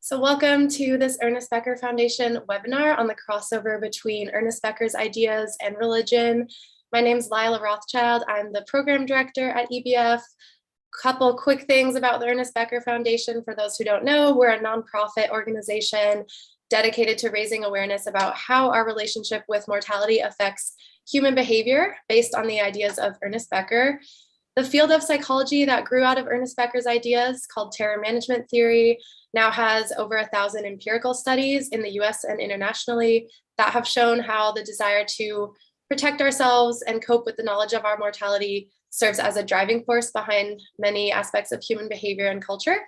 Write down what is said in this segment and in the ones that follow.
So welcome to this Ernest Becker Foundation webinar on the crossover between Ernest Becker's ideas and religion. My name is Lila Rothschild. I'm the program director at EBF. Couple quick things about the Ernest Becker Foundation. For those who don't know, we're a nonprofit organization dedicated to raising awareness about how our relationship with mortality affects human behavior based on the ideas of Ernest Becker. The field of psychology that grew out of Ernest Becker's ideas, called terror management theory, now has over 1,000 empirical studies in the US and internationally that have shown how the desire to protect ourselves and cope with the knowledge of our mortality serves as a driving force behind many aspects of human behavior and culture.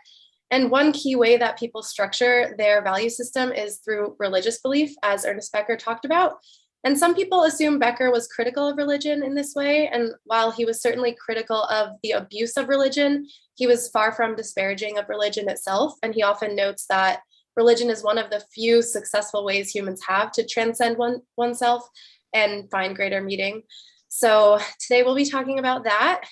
And one key way that people structure their value system is through religious belief, as Ernest Becker talked about. And some people assume Becker was critical of religion in this way. And while he was certainly critical of the abuse of religion, he was far from disparaging of religion itself. And he often notes that religion is one of the few successful ways humans have to transcend oneself and find greater meaning. So today we'll be talking about that.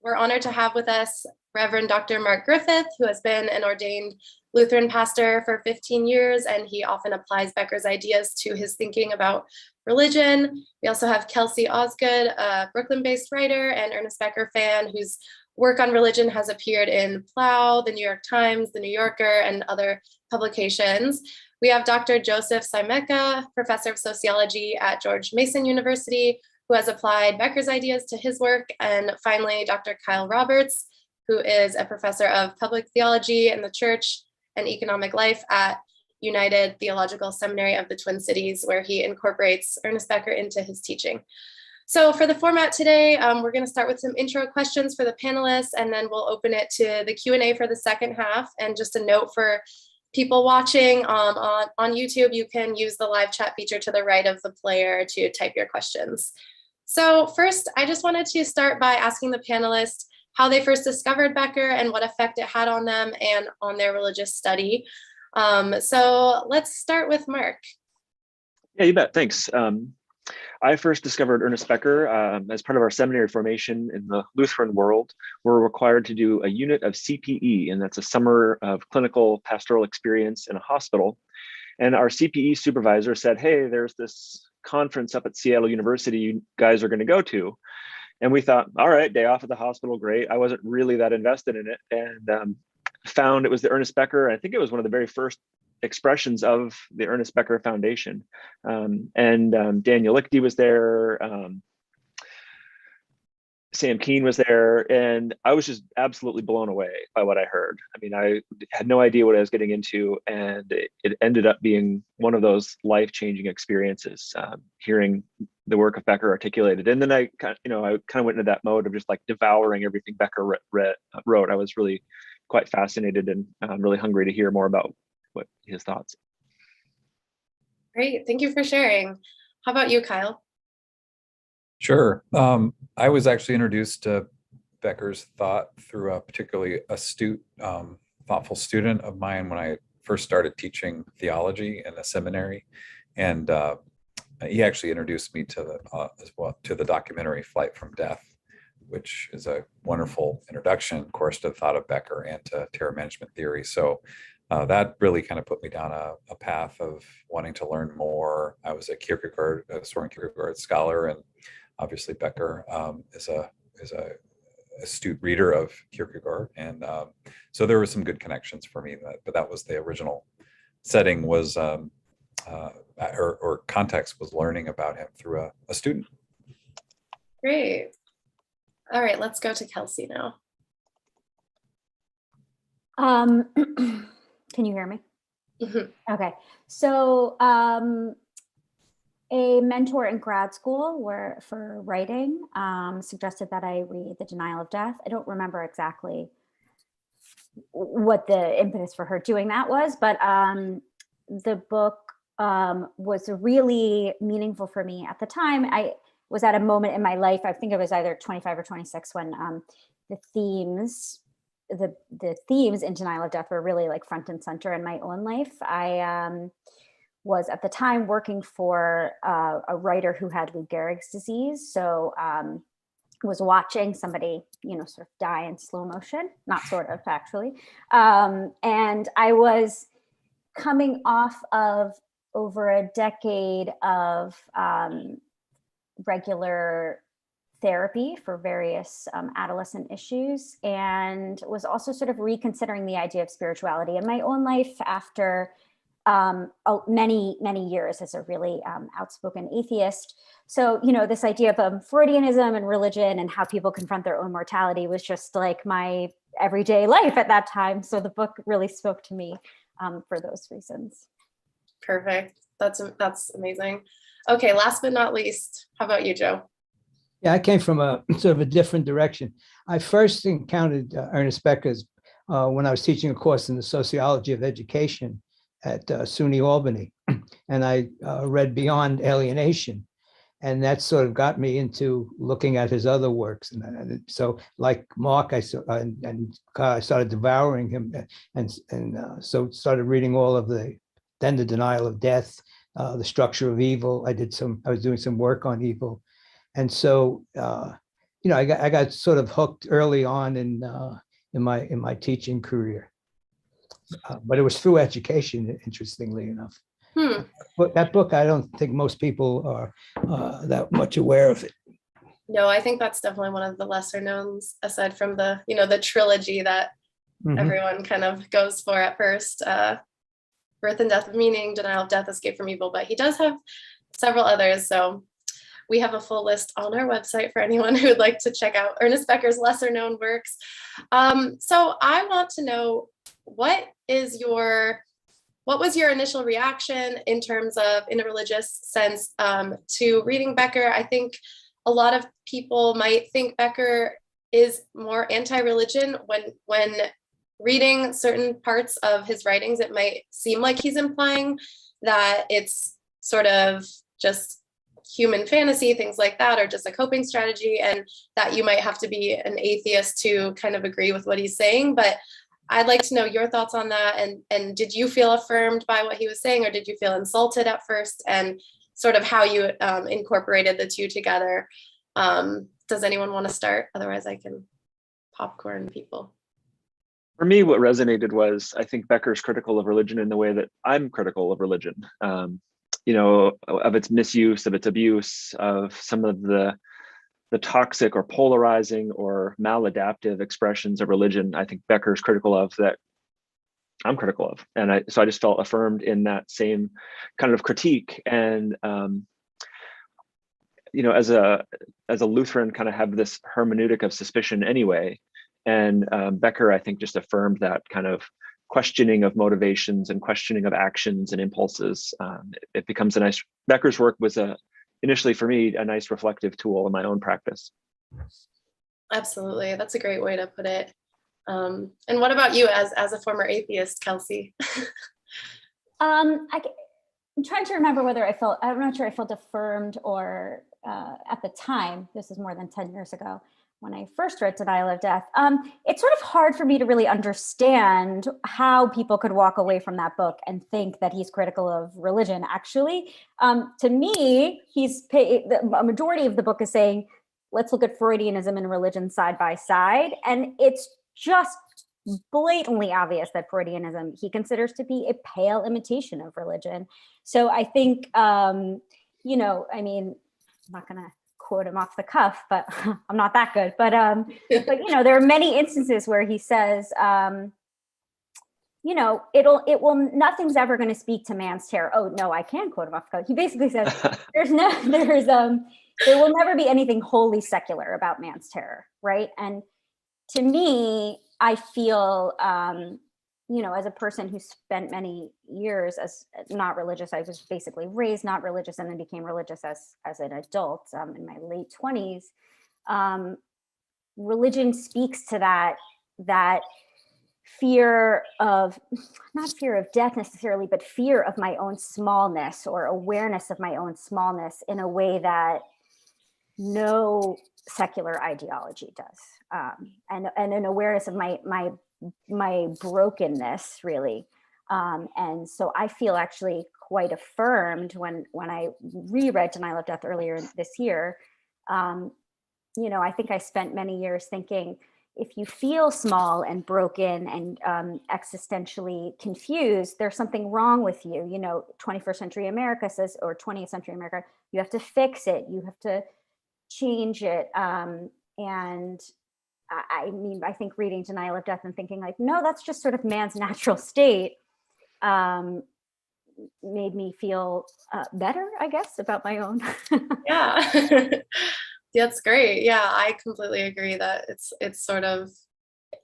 We're honored to have with us Reverend Dr. Mark Griffith, who has been an ordained Lutheran pastor for 15 years, and he often applies Becker's ideas to his thinking about religion. We also have Kelsey Osgood, a Brooklyn-based writer and Ernest Becker fan, whose work on religion has appeared in Plow, the New York Times, the New Yorker, and other publications. We have Dr. Joseph Simeka, professor of sociology at George Mason University, who has applied Becker's ideas to his work. And finally, Dr. Kyle Roberts, who is a professor of public theology in the church and economic life at United Theological Seminary of the Twin Cities, where he incorporates Ernest Becker into his teaching. So for the format today, we're going to start with some intro questions for the panelists, and then we'll open it to the Q&A for the second half. And just a note for people watching on YouTube, you can use the live chat feature to the right of the player to type your questions. So first, I just wanted to start by asking the panelists how they first discovered Becker and what effect it had on them and on their religious study. So let's start with Mark. Yeah, you bet. Thanks. I first discovered Ernest Becker as part of our seminary formation in the Lutheran world. We're required to do a unit of CPE, and that's a summer of clinical pastoral experience in a hospital. And our CPE supervisor said, hey, there's this conference up at Seattle University you guys are going to go to. And we thought, all right, day off at the hospital, great. I wasn't really that invested in it, and found it was the Ernest Becker. I think it was one of the very first expressions of the Ernest Becker Foundation. Daniel Lichty was there, Sam Keen was there, and I was just absolutely blown away by what I heard. I mean, I had no idea what I was getting into, and it ended up being one of those life-changing experiences, hearing the work of Becker articulated. And then I kind of went into that mode of just like devouring everything Becker wrote. I was really quite fascinated and really hungry to hear more about what his thoughts. Great, thank you for sharing. How about you, Kyle? Sure. I was actually introduced to Becker's thought through a particularly astute, thoughtful student of mine when I first started teaching theology in a seminary. And he actually introduced me to the documentary Flight from Death, which is a wonderful introduction, of course, to the thought of Becker and to terror management theory. So that really kind of put me down a path of wanting to learn more. I was a Soren Kierkegaard scholar, and obviously Becker is a astute reader of Kierkegaard, and so there were some good connections for me. But that was the original setting, was or context was learning about him through a student. Great. All right, let's go to Kelsey now. Can you hear me? Mm-hmm. Okay. So a mentor in grad school for writing suggested that I read The Denial of Death. I don't remember exactly what the impetus for her doing that was, but the book was really meaningful for me at the time. I was at a moment in my life, I think I was either 25 or 26, when the themes in Denial of Death were really like front and center in my own life. I was at the time working for a writer who had Lou Gehrig's disease. So was watching somebody, sort of die in slow motion, not sort of actually. And I was coming off of over a decade of regular therapy for various adolescent issues, and was also sort of reconsidering the idea of spirituality in my own life after many years as a really outspoken atheist. So, this idea of Freudianism and religion and how people confront their own mortality was just like my everyday life at that time. So the book really spoke to me for those reasons. Perfect. That's amazing. Okay, last but not least, how about you, Joe? Yeah, I came from a sort of a different direction. I first encountered Ernest Becker's when I was teaching a course in the sociology of education at SUNY Albany, and I read Beyond Alienation, and that sort of got me into looking at his other works. And so, like Mark, I started devouring him, and so started reading all of the Denial of Death, the Structure of Evil. I was doing some work on evil. And so, I got sort of hooked early on in my teaching career, but it was through education, interestingly enough. But that book, I don't think most people are that much aware of it. No, I think that's definitely one of the lesser knowns, aside from the the trilogy that everyone kind of goes for at first: Birth and Death of Meaning, Denial of Death, Escape from Evil. But he does have several others, so. We have a full list on our website for anyone who would like to check out Ernest Becker's lesser known works. So I want to know, what was your initial reaction in terms of, in a religious sense, to reading Becker? I think a lot of people might think Becker is more anti-religion. When reading certain parts of his writings, it might seem like he's implying that it's sort of just human fantasy, things like that, or just a coping strategy, and that you might have to be an atheist to kind of agree with what he's saying. But I'd like to know your thoughts on that. And did you feel affirmed by what he was saying, or did you feel insulted at first, and sort of how you incorporated the two together? Does anyone want to start? Otherwise I can popcorn people. For me, what resonated was, I think Becker's critical of religion in the way that I'm critical of religion. Of its misuse, of its abuse, of some of the toxic or polarizing or maladaptive expressions of religion. I think Becker's critical of, that I'm critical of. And so I just felt affirmed in that same kind of critique. And, as a Lutheran, kind of have this hermeneutic of suspicion anyway. And Becker, I think, just affirmed that kind of questioning of motivations and questioning of actions and impulses. It becomes Becker's work was initially for me a nice reflective tool in my own practice. Absolutely, that's a great way to put it. And what about you, as a former atheist, Kelsey? I'm trying to remember whether I'm not sure I felt affirmed or at the time. This is more than 10 years ago, when I first read Denial of Death. It's sort of hard for me to really understand how people could walk away from that book and think that he's critical of religion. Actually, to me, a majority of the book is saying, let's look at Freudianism and religion side by side. And it's just blatantly obvious that Freudianism he considers to be a pale imitation of religion. So I think, I'm not going to quote him off the cuff, but I'm not that good. But there are many instances where he says, nothing's ever going to speak to man's terror. Oh no, I can quote him off the cuff. He basically says, there will never be anything wholly secular about man's terror, right? And to me, I feel, as a person who spent many years as not religious, I was basically raised not religious and then became religious as an adult in my late 20s. Religion speaks to that fear of, not fear of death necessarily, but fear of my own smallness, or awareness of my own smallness, in a way that no secular ideology does, and an awareness of my brokenness, really. And so I feel actually quite affirmed when I reread Denial of Death earlier this year. I think I spent many years thinking, if you feel small and broken and existentially confused, there's something wrong with you. 21st century America says, or 20th century America, you have to fix it. You have to change it. And I mean, I think reading Denial of Death and thinking like, no, that's just sort of man's natural state, made me feel better, I guess, about my own. Yeah. That's great. Yeah, I completely agree that it's sort of,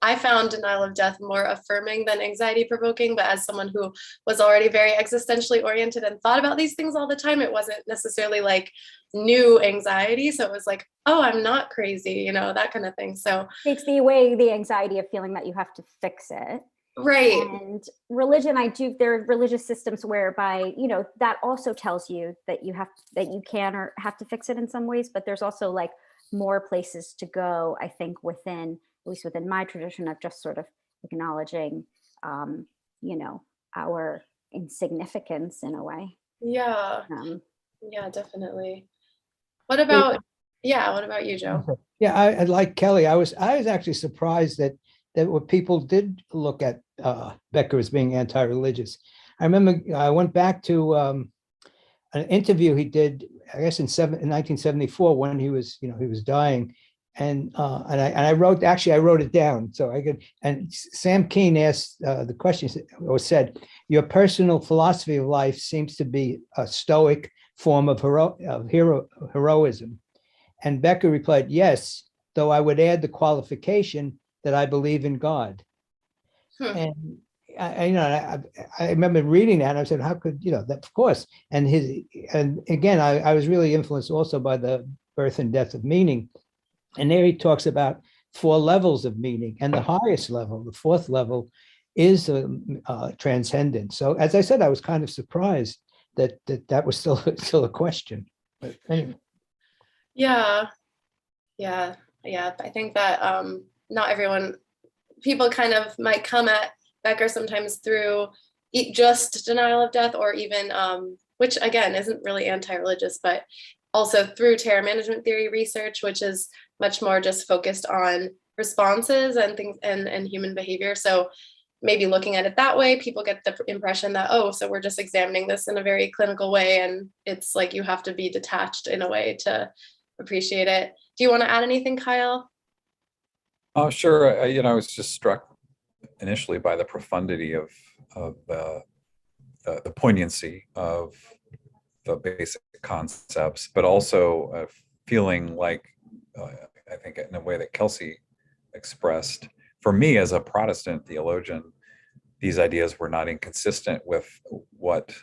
I found Denial of Death more affirming than anxiety provoking, but as someone who was already very existentially oriented and thought about these things all the time, it wasn't necessarily like new anxiety. So it was like, oh, I'm not crazy, that kind of thing. So takes away the anxiety of feeling that you have to fix it. Right. And religion, there are religious systems whereby, that also tells you that you can or have to fix it in some ways, but there's also like more places to go, I think, at least within my tradition of just sort of acknowledging, our insignificance in a way. Yeah. Yeah, definitely. What about you, Joe? Yeah, I like Kelly. I was actually surprised that what people did look at Becker as being anti-religious. I remember I went back to an interview he did, I guess in 1974 when he was dying, and I wrote it down so I could. And Sam Keen asked the question, or said, "Your personal philosophy of life seems to be a stoic form of heroism." And Becker replied, "Yes, though I would add the qualification that I believe in God." And I remember reading that and I said, how could, that, of course. And again, I was really influenced also by the Birth and Death of Meaning. And there he talks about 4 levels of meaning. And the highest level, the 4th level, is transcendence. So as I said, I was kind of surprised that was still a question. But anyway. Yeah. I think that not everyone, people kind of might come at Becker sometimes through just denial of death, or even, which again isn't really anti-religious, but also through terror management theory research, which is much more just focused on responses and things and human behavior. So maybe looking at it that way, people get the impression that, oh, so we're just examining this in a very clinical way, and it's like you have to be detached in a way to appreciate it. Do you want to add anything, Kyle? Oh, sure. I was just struck initially by the profundity of the poignancy of the basic concepts, but also feeling like, I think in a way that Kelsey expressed, for me as a Protestant theologian, these ideas were not inconsistent with what,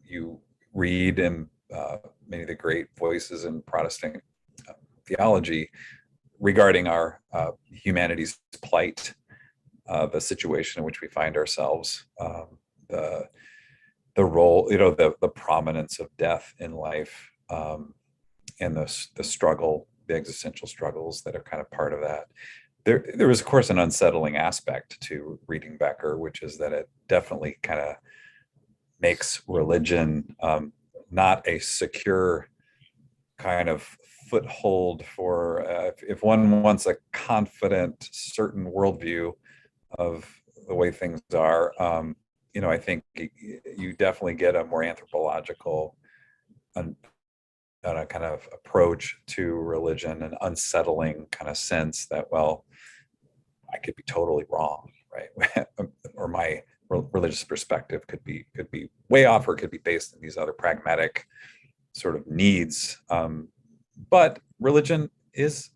you read in many of the great voices in Protestant theology regarding our humanity's plight, the situation in which we find ourselves, the role, the prominence of death in life, and the struggle, the existential struggles that are kind of part of that. There was, of course, an unsettling aspect to reading Becker, which is that it definitely kind of makes religion not a secure kind of foothold for, if one wants a confident, certain worldview of the way things are, I think you definitely get a more anthropological and a kind of approach to religion, an unsettling kind of sense that, well, I could be totally wrong, right? Or my religious perspective could be way off, or it could be based on these other pragmatic sort of needs. But religion is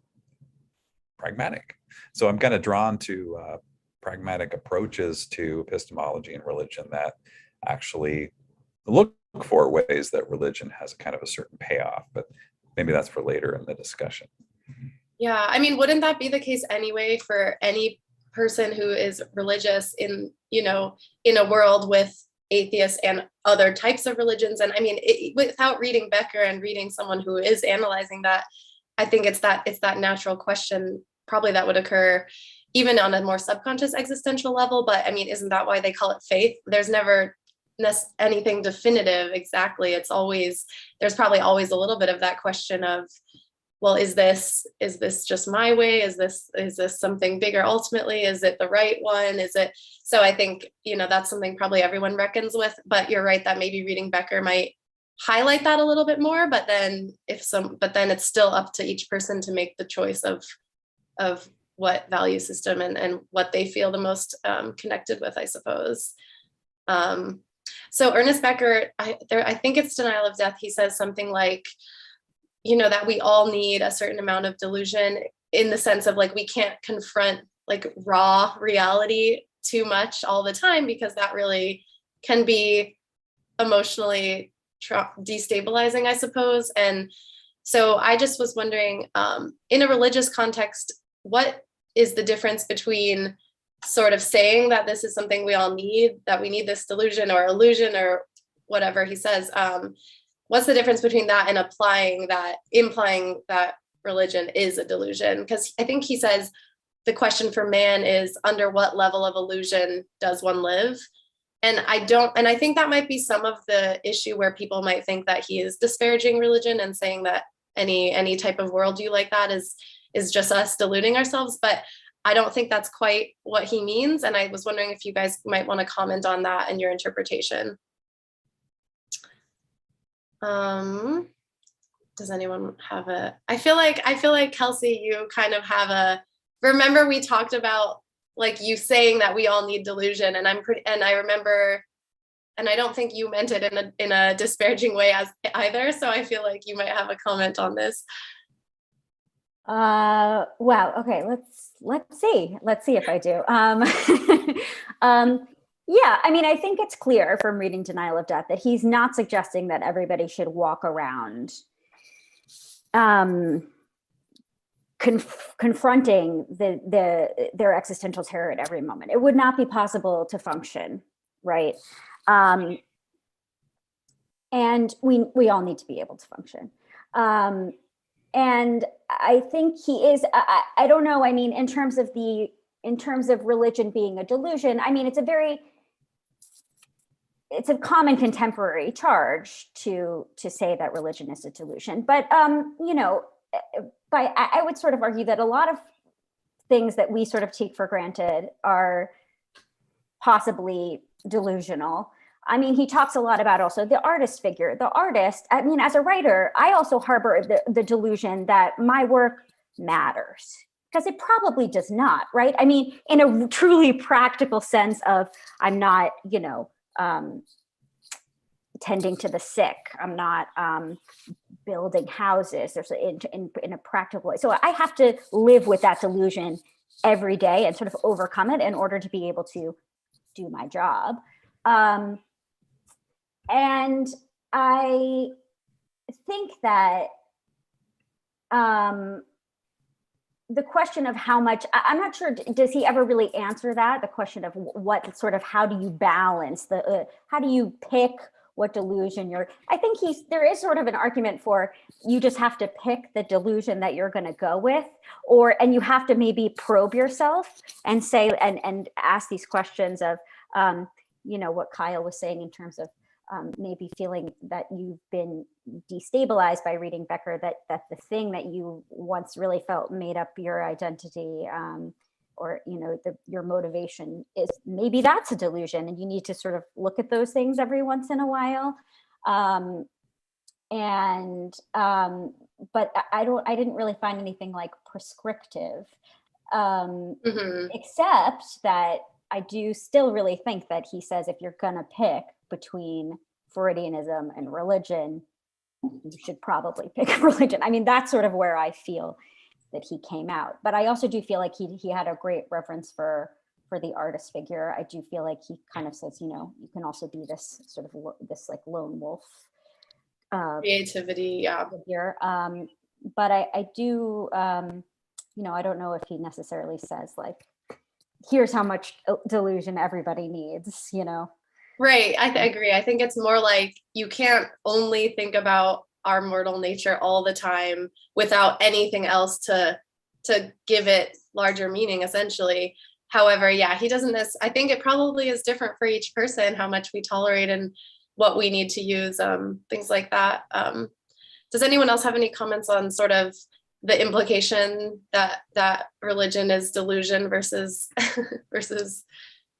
pragmatic. So I'm kind of drawn to pragmatic approaches to epistemology and religion that actually look for ways that religion has kind of a certain payoff, but maybe that's for later in the discussion. Yeah, I mean, wouldn't that be the case anyway for any person who is religious in a world with atheists and other types of religions? And I mean, without reading Becker and reading someone who is analyzing that, I think it's that natural question probably that would occur even on a more subconscious existential level. But I mean, isn't that why they call it faith? There's never anything definitive exactly. There's probably always a little bit of that question of, well, is this just my way? Is this something bigger ultimately? Is it the right one? Is it? So I think, that's something probably everyone reckons with, but you're right that maybe reading Becker might highlight that a little bit more, but then it's still up to each person to make the choice of what value system and what they feel the most connected with, I suppose. So Ernest Becker, I think it's Denial of Death. He says something like, that we all need a certain amount of delusion, in the sense of like, we can't confront like raw reality too much all the time, because that really can be emotionally destabilizing, I suppose. And so I just was wondering, in a religious context, what is the difference between sort of saying that this is something we all need, that we need this delusion or illusion or whatever he says, what's the difference between that and implying that religion is a delusion? Because I think he says the question for man is, under what level of illusion does one live? And I think that might be some of the issue where people might think that he is disparaging religion and saying that any type of worldview like that is just us deluding ourselves. But I don't think that's quite what he means. And I was wondering if you guys might want to comment on that and your interpretation. Does anyone have I feel like Kelsey, you kind of have remember we talked about like you saying that we all need delusion, and I remember, and I don't think you meant it in a disparaging way as either. So I feel like you might have a comment on this. Wow. Okay. Let's see if I do. Yeah, I mean, I think it's clear from reading Denial of Death that he's not suggesting that everybody should walk around confronting their existential terror at every moment. It would not be possible to function, right? And we all need to be able to function. And I think he is, I don't know, I mean, in terms of religion being a delusion, I mean, it's a common contemporary charge to say that religion is a delusion. But, I would sort of argue that a lot of things that we sort of take for granted are possibly delusional. I mean, he talks a lot about also the artist figure. The artist, I mean, as a writer, I also harbor the delusion that my work matters, because it probably does not, right? I mean, in a truly practical sense of, I'm not, tending to the sick. I'm not building houses. There's in a practical way. So I have to live with that delusion every day and sort of overcome it in order to be able to do my job. And I think that the question of how much, I'm not sure, does he ever really answer that? The question of what sort of, how do you balance how do you pick what delusion I think there is sort of an argument for, you just have to pick the delusion that you're going to go with, and you have to maybe probe yourself and say, and ask these questions of, what Kyle was saying in terms of maybe feeling that you've been destabilized by reading Becker, that the thing that you once really felt made up your identity, or your motivation, is maybe that's a delusion, and you need to sort of look at those things every once in a while. But I didn't really find anything like prescriptive, except that I do still really think that he says, if you're gonna pick between Freudianism and religion, you should probably pick religion. I mean, that's sort of where I feel that he came out. But I also do feel like he had a great reverence for the artist figure. I do feel like he kind of says, you can also be this sort of this like lone wolf creativity, yeah. Figure. But I do, I don't know if he necessarily says like, here's how much delusion everybody needs, Right, I agree. I think it's more like, you can't only think about our mortal nature all the time without anything else to give it larger meaning, essentially. However, yeah, he doesn't I think it probably is different for each person, how much we tolerate and what we need to use, things like that. Does anyone else have any comments on sort of the implication that religion is delusion versus versus.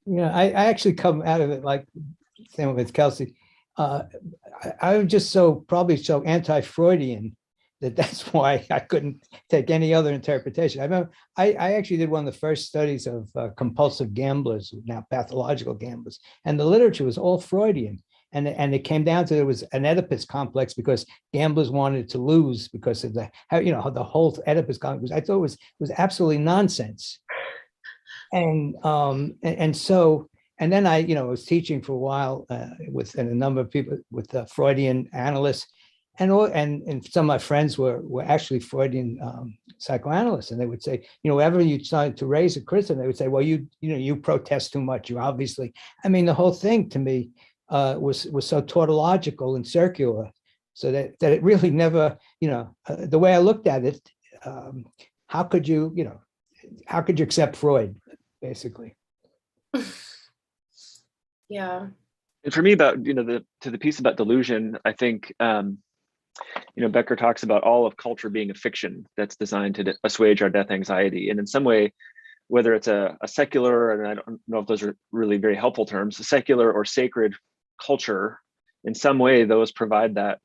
Yeah, I actually come out of it like same with Kelsey. I'm just probably so anti-Freudian that's why I couldn't take any other interpretation. I remember I actually did one of the first studies of compulsive gamblers, now pathological gamblers, and the literature was all Freudian. And it came down to there was an Oedipus complex because gamblers wanted to lose because of the whole Oedipus complex. I thought it was absolutely nonsense. And then I was teaching for a while with a number of people with Freudian analysts, and some of my friends were actually Freudian psychoanalysts, and they would say, whenever you started to raise a criticism, they would say, well, you protest too much. You obviously, the whole thing to me was so tautological and circular, so that it really never, the way I looked at it, how could you accept Freud, basically? Yeah. And for me, about to the piece about delusion, I think Becker talks about all of culture being a fiction that's designed to assuage our death anxiety, and in some way, whether it's a secular, and I don't know if those are really very helpful terms, a secular or sacred culture, in some way, those provide that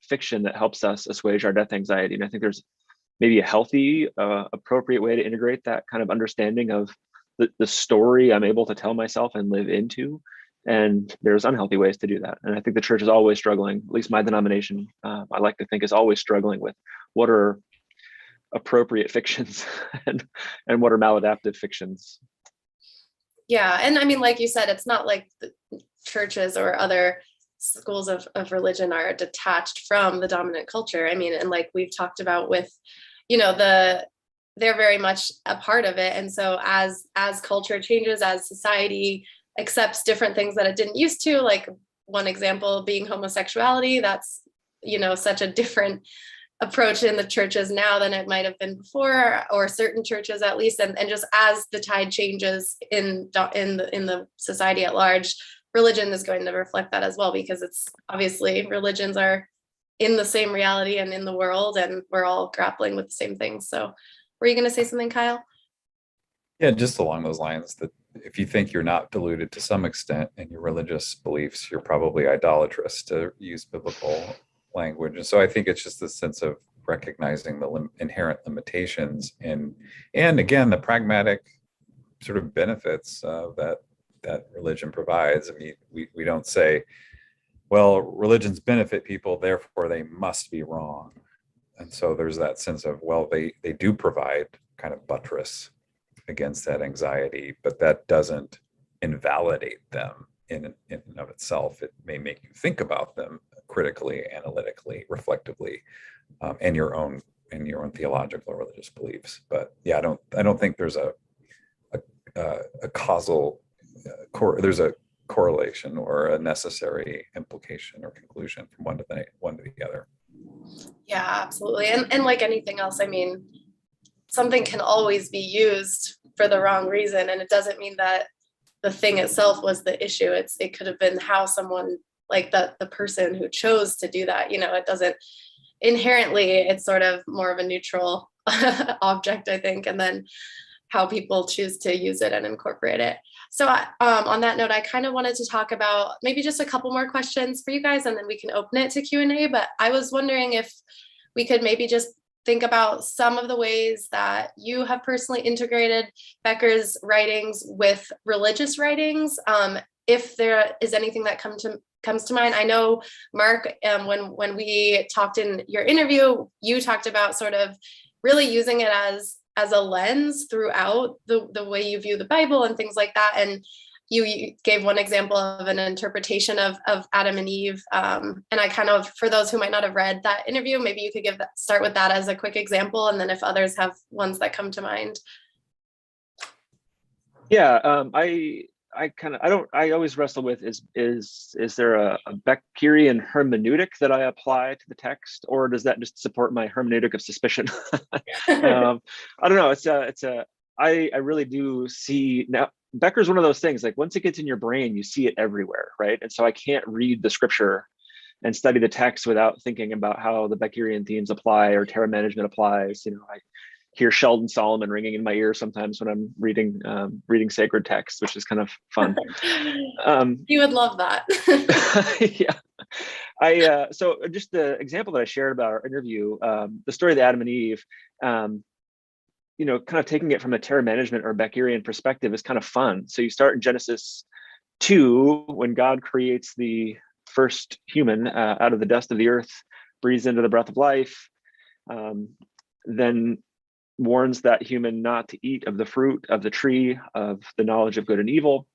fiction that helps us assuage our death anxiety. And I think there's maybe a healthy, appropriate way to integrate that kind of understanding of the story I'm able to tell myself and live into. And there's unhealthy ways to do that. And I think the church is always struggling, at least my denomination, I like to think, is always struggling with what are appropriate fictions and what are maladaptive fictions. Yeah. And like you said, it's not like the churches or other schools of religion are detached from the dominant culture. And like we've talked about with, they're very much a part of it. And so as culture changes, as society accepts different things that it didn't used to, like one example being homosexuality, that's, such a different approach in the churches now than it might have been before, or certain churches at least. And just as the tide changes in the society at large, religion is going to reflect that as well, because it's obviously religions are in the same reality and in the world, and we're all grappling with the same things. So were you going to say something, Kyle? Yeah, just along those lines, that if you think you're not deluded to some extent in your religious beliefs, you're probably idolatrous, to use biblical language. And so I think it's just the sense of recognizing the inherent limitations and again, the pragmatic sort of benefits that religion provides. We don't say, well, religions benefit people, therefore they must be wrong. And so there's that sense of, well, they do provide kind of buttress against that anxiety, but that doesn't invalidate them in and of itself. It may make you think about them critically, analytically, reflectively, and your own theological or religious beliefs. But yeah, I don't think there's a causal there's a correlation or a necessary implication or conclusion from one to the other. Yeah, absolutely. And like anything else, something can always be used for the wrong reason. And it doesn't mean that the thing itself was the issue. It could have been how someone, like the person who chose to do that, it doesn't inherently, it's sort of more of a neutral object, I think. And then how people choose to use it and incorporate it. So on that note, I kind of wanted to talk about maybe just a couple more questions for you guys, and then we can open it to Q&A. But I was wondering if we could maybe just think about some of the ways that you have personally integrated Becker's writings with religious writings. If there is anything that comes to mind. I know, Mark, when we talked in your interview, you talked about sort of really using it as a lens throughout the way you view the Bible and things like that. And you gave one example of an interpretation of Adam and Eve. And I kind of, for those who might not have read that interview, maybe you could start with that as a quick example. And then if others have ones that come to mind. Yeah, I always wrestle with is there a Beckerian hermeneutic that I apply to the text, or does that just support my hermeneutic of suspicion? I don't know. I really do see now. Becker's one of those things, like once it gets in your brain, you see it everywhere, right? And so I can't read the scripture and study the text without thinking about how the Beckerian themes apply or terror management applies. I hear Sheldon Solomon ringing in my ear sometimes when I'm reading sacred text, which is kind of fun. You would love that. Yeah. So just the example that I shared about our interview, the story of Adam and Eve, kind of taking it from a terror management or Beckerian perspective is kind of fun. So you start in Genesis 2, when God creates the first human out of the dust of the earth, breathes into the breath of life, then warns that human not to eat of the fruit of the tree of the knowledge of good and evil.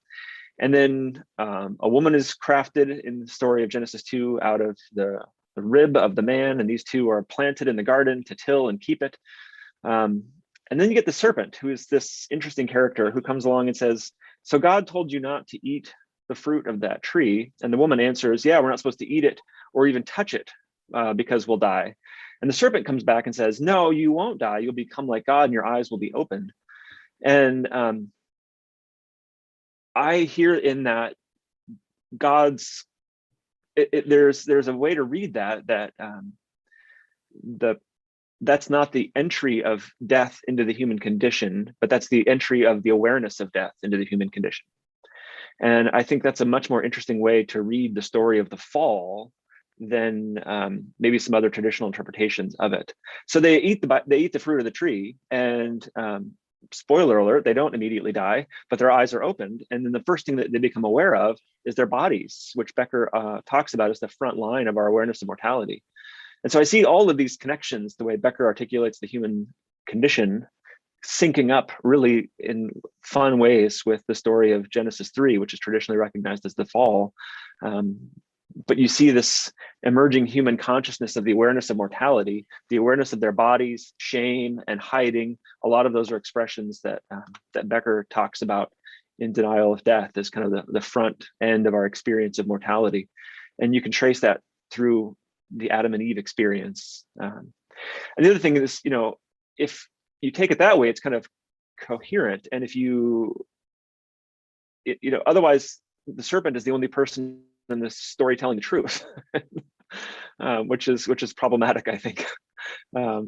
And then a woman is crafted in the story of Genesis 2 out of the rib of the man, and these two are planted in the garden to till and keep it. And then you get the serpent, who is this interesting character who comes along and says, so God told you not to eat the fruit of that tree. And the woman answers, yeah, we're not supposed to eat it or even touch it because we'll die. And the serpent comes back and says, no, you won't die. You'll become like God and your eyes will be opened. And I hear in that God's, there's a way to read that's not the entry of death into the human condition, but that's the entry of the awareness of death into the human condition. And I think that's a much more interesting way to read the story of the fall than maybe some other traditional interpretations of it. So they eat the fruit of the tree, and spoiler alert, they don't immediately die, but their eyes are opened. And then the first thing that they become aware of is their bodies, which Becker talks about as the front line of our awareness of mortality. And so I see all of these connections, the way Becker articulates the human condition, syncing up really in fun ways with the story of Genesis 3, which is traditionally recognized as the fall. But you see this emerging human consciousness of the awareness of mortality, the awareness of their bodies, shame, and hiding. A lot of those are expressions that Becker talks about in Denial of Death as kind of the front end of our experience of mortality. And you can trace that through the Adam and Eve experience. And the other thing is, if you take it that way, it's kind of coherent. And if otherwise the serpent is the only person in this story telling the truth, which is problematic, I think. So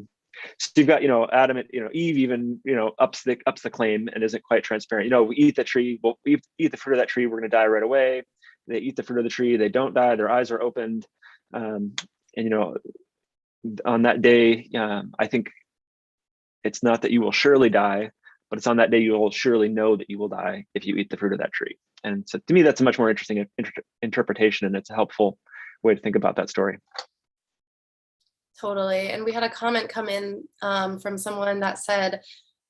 you've got, Adam and, Eve even, ups the claim and isn't quite transparent. We eat the tree, we eat the fruit of that tree, we're going to die right away. They eat the fruit of the tree, they don't die, their eyes are opened. And, on that day, I think it's not that you will surely die, but it's on that day you will surely know that you will die if you eat the fruit of that tree. And so to me, that's a much more interesting interpretation, and it's a helpful way to think about that story. Totally. And we had a comment come in from someone that said,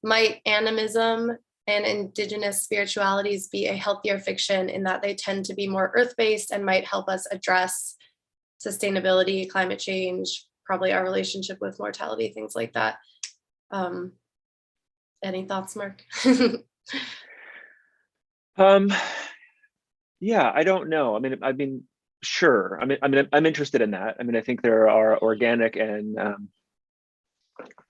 might animism and indigenous spiritualities be a healthier fiction in that they tend to be more earth-based and might help us address sustainability, climate change, probably our relationship with mortality, things like that. Any thoughts, Mark? Yeah, I don't know. Sure. I'm interested in that. I think there are organic and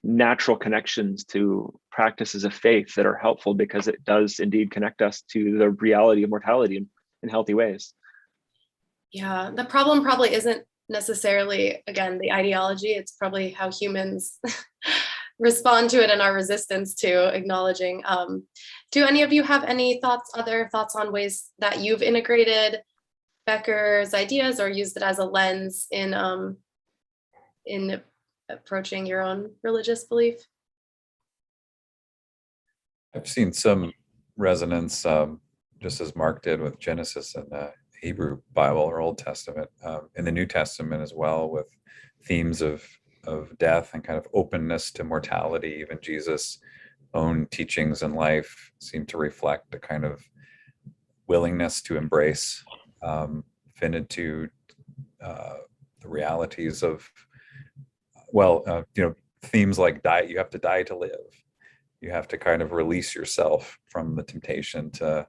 natural connections to practices of faith that are helpful because it does indeed connect us to the reality of mortality in healthy ways. Yeah, the problem probably isn't necessarily, again, the ideology. It's probably how humans respond to it and our resistance to acknowledging. Do any of you have any other thoughts on ways that you've integrated Becker's ideas or used it as a lens in approaching your own religious belief? I've seen some resonance, just as Mark did with Genesis and the Hebrew Bible or Old Testament, in the New Testament as well, with themes of death and kind of openness to mortality. Even Jesus' own teachings in life seem to reflect a kind of willingness to embrace finitude, the realities of, themes like die. You have to die to live. You have to kind of release yourself from the temptation to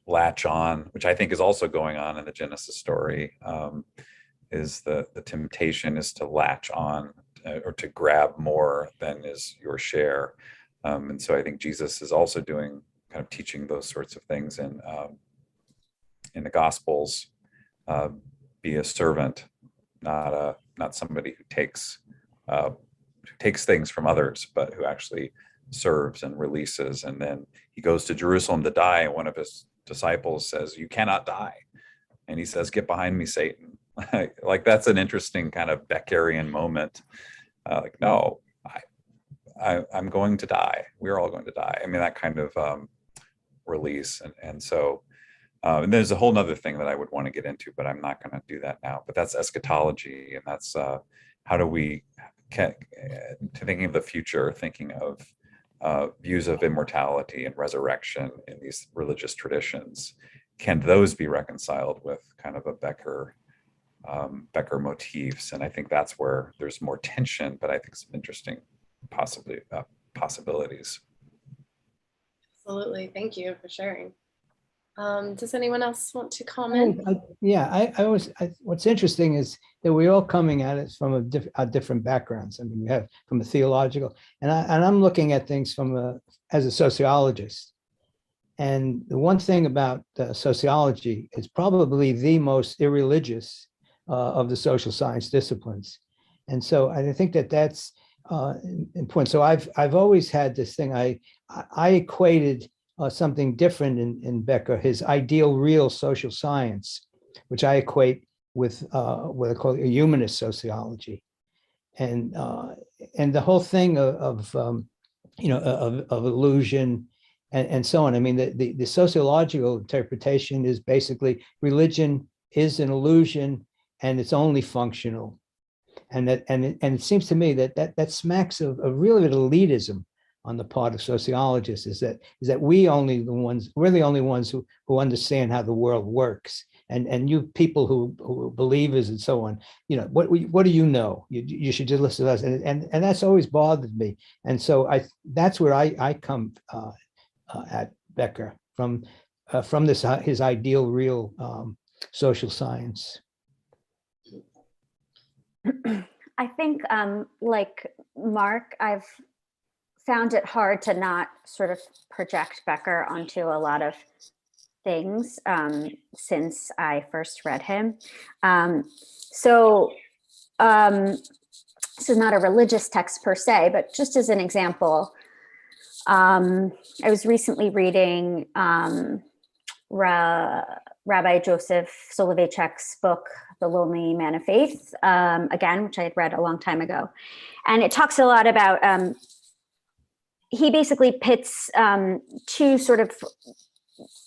latch on, which I think is also going on in the Genesis story. Is the temptation is to latch on or to grab more than is your share. And so I think Jesus is also doing kind of teaching those sorts of things in the Gospels. be a servant, not somebody who takes things from others, but who actually serves and releases. And then he goes to Jerusalem to die, and one of his disciples says, "You cannot die." And he says, "Get behind me, Satan." Like, that's an interesting kind of Beckerian moment. Like, no, I'm going to die. We're all going to die. I mean, that kind of release. And so, and there's a whole nother thing that I would want to get into, but I'm not going to do that now. But that's eschatology, and that's how do we, thinking of the future, thinking of views of immortality and resurrection in these religious traditions. Can those be reconciled with kind of a Becker motifs? And I think that's where there's more tension, but I think some interesting possibilities. Absolutely. Thank you for sharing. Does anyone else want to comment? What's interesting is that we're all coming at it from our different backgrounds. I mean, we have from a theological, and I'm looking at things as a sociologist. And the one thing about sociology is probably the most irreligious of the social science disciplines. And so I think that's important. So I've always had this thing. I equated something different in Becker, his ideal real social science, which I equate with what I call a humanist sociology, and the whole thing of illusion and so on. I mean, the sociological interpretation is basically religion is an illusion and it's only functional, and it seems to me that smacks of really an elitism on the part of sociologists. Is that we're the only ones who understand how the world works, and you people who believers and so on, what do you know? You should just listen to us, and that's always bothered me. And so that's where I come at Becker from this his ideal real social science. I think, like Mark, I've found it hard to not sort of project Becker onto a lot of things since I first read him. So this is not a religious text per se, but just as an example, I was recently reading Rabbi Joseph Soloveitchik's book, The Lonely Man of Faith, again, which I had read a long time ago. And it talks a lot about, he basically pits two sort of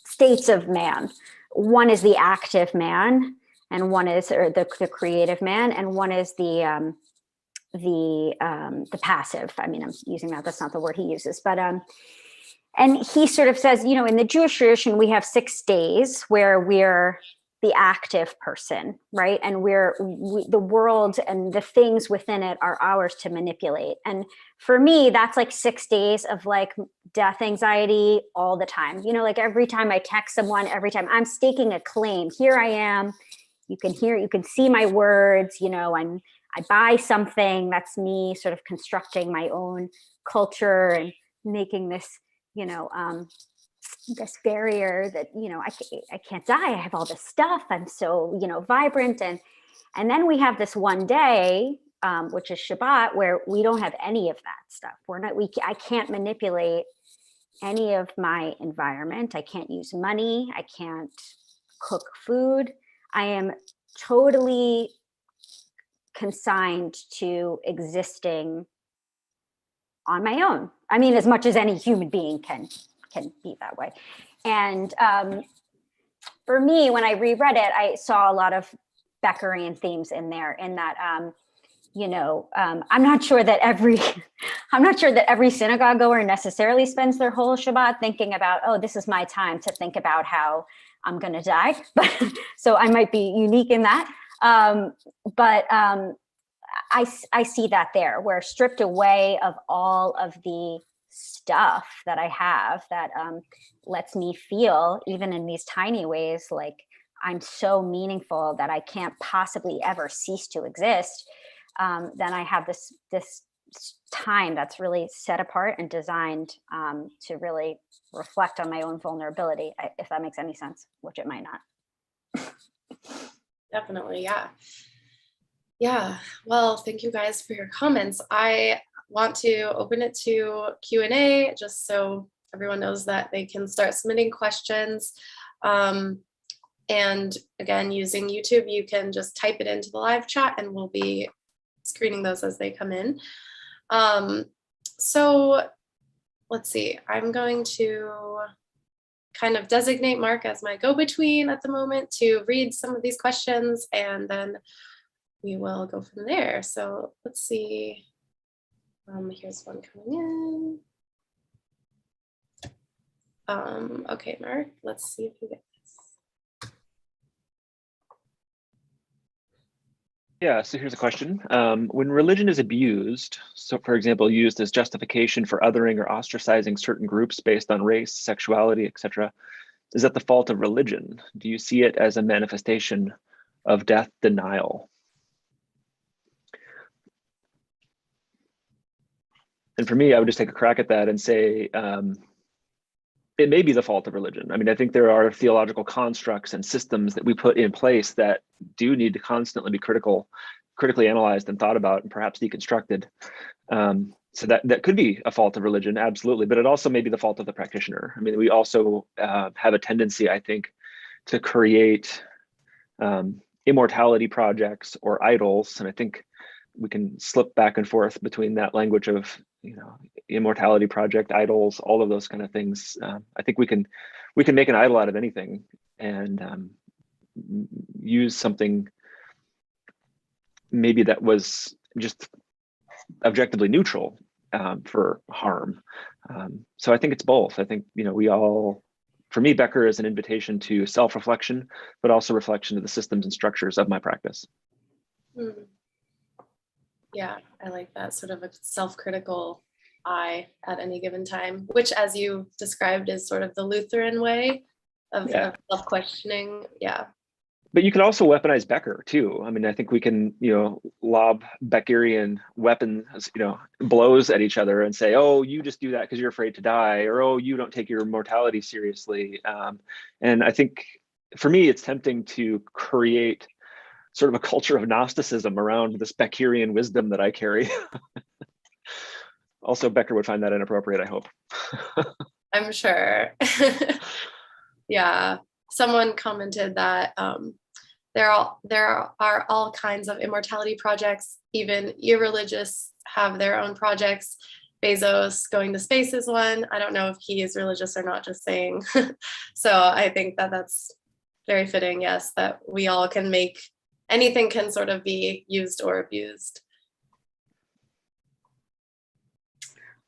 states of man. One is the active man, and one is the creative man, and one is the passive. I mean, I'm using that's not the word he uses, but and he sort of says, in the Jewish tradition, we have 6 days where we're the active person, right? And the world and the things within it are ours to manipulate. And for me, that's like 6 days of like death anxiety all the time. Like every time I text someone, every time I'm staking a claim, here I am. You can see my words, I buy something, that's me sort of constructing my own culture and making this, this barrier that, I can't die. I have all this stuff. I'm so, vibrant. And then we have this one day, which is Shabbat, where we don't have any of that stuff. I can't manipulate any of my environment. I can't use money. I can't cook food. I am totally consigned to existing on my own. I mean, as much as any human being can be that way. And for me, when I reread it, I saw a lot of Beckerian themes in there, in that, I'm not sure that every synagogue goer necessarily spends their whole Shabbat thinking about, oh, this is my time to think about how I'm going to die. But so I might be unique in that. But I see that there, where stripped away of all of the stuff that I have that lets me feel, even in these tiny ways, like I'm so meaningful that I can't possibly ever cease to exist. Then I have this time that's really set apart and designed to really reflect on my own vulnerability, if that makes any sense, which it might not. Definitely. Yeah. Yeah. Well, thank you guys for your comments. I want to open it to Q&A just so everyone knows that they can start submitting questions. And again, using YouTube, you can just type it into the live chat and we'll be screening those as they come in. So let's see, I'm going to kind of designate Mark as my go-between at the moment to read some of these questions, and then we will go from there. So let's see. Here's one coming in. Okay, Mark, let's see if you get this. Yeah, so here's a question. When religion is abused, so for example, used as justification for othering or ostracizing certain groups based on race, sexuality, etc., is that the fault of religion? Do you see it as a manifestation of death denial? And for me, I would just take a crack at that and say, it may be the fault of religion. I mean, I think there are theological constructs and systems that we put in place that do need to constantly be critically analyzed and thought about and perhaps deconstructed. So that could be a fault of religion, absolutely, but it also may be the fault of the practitioner. I mean, we also have a tendency, I think, to create immortality projects or idols, and I think we can slip back and forth between that language of, immortality project, idols, all of those kind of things. I think we can make an idol out of anything and use something maybe that was just objectively neutral for harm. So I think it's both. I think, for me, Becker is an invitation to self-reflection, but also reflection of the systems and structures of my practice. Yeah, I like that sort of a self-critical eye at any given time, which, as you described, is sort of the Lutheran way of self-questioning. Yeah. But you can also weaponize Becker too. I mean, I think we can, lob Beckerian weapons, blows at each other and say, oh, you just do that because you're afraid to die, or, oh, you don't take your mortality seriously. And I think for me, it's tempting to create sort of a culture of Gnosticism around this Beckerian wisdom that I carry. Also, Becker would find that inappropriate, I hope. I'm sure. Yeah. Someone commented that there are all kinds of immortality projects. Even irreligious have their own projects. Bezos going to space is one. I don't know if he is religious or not, just saying. So I think that that's very fitting, yes, that we all can make, anything can sort of be used or abused.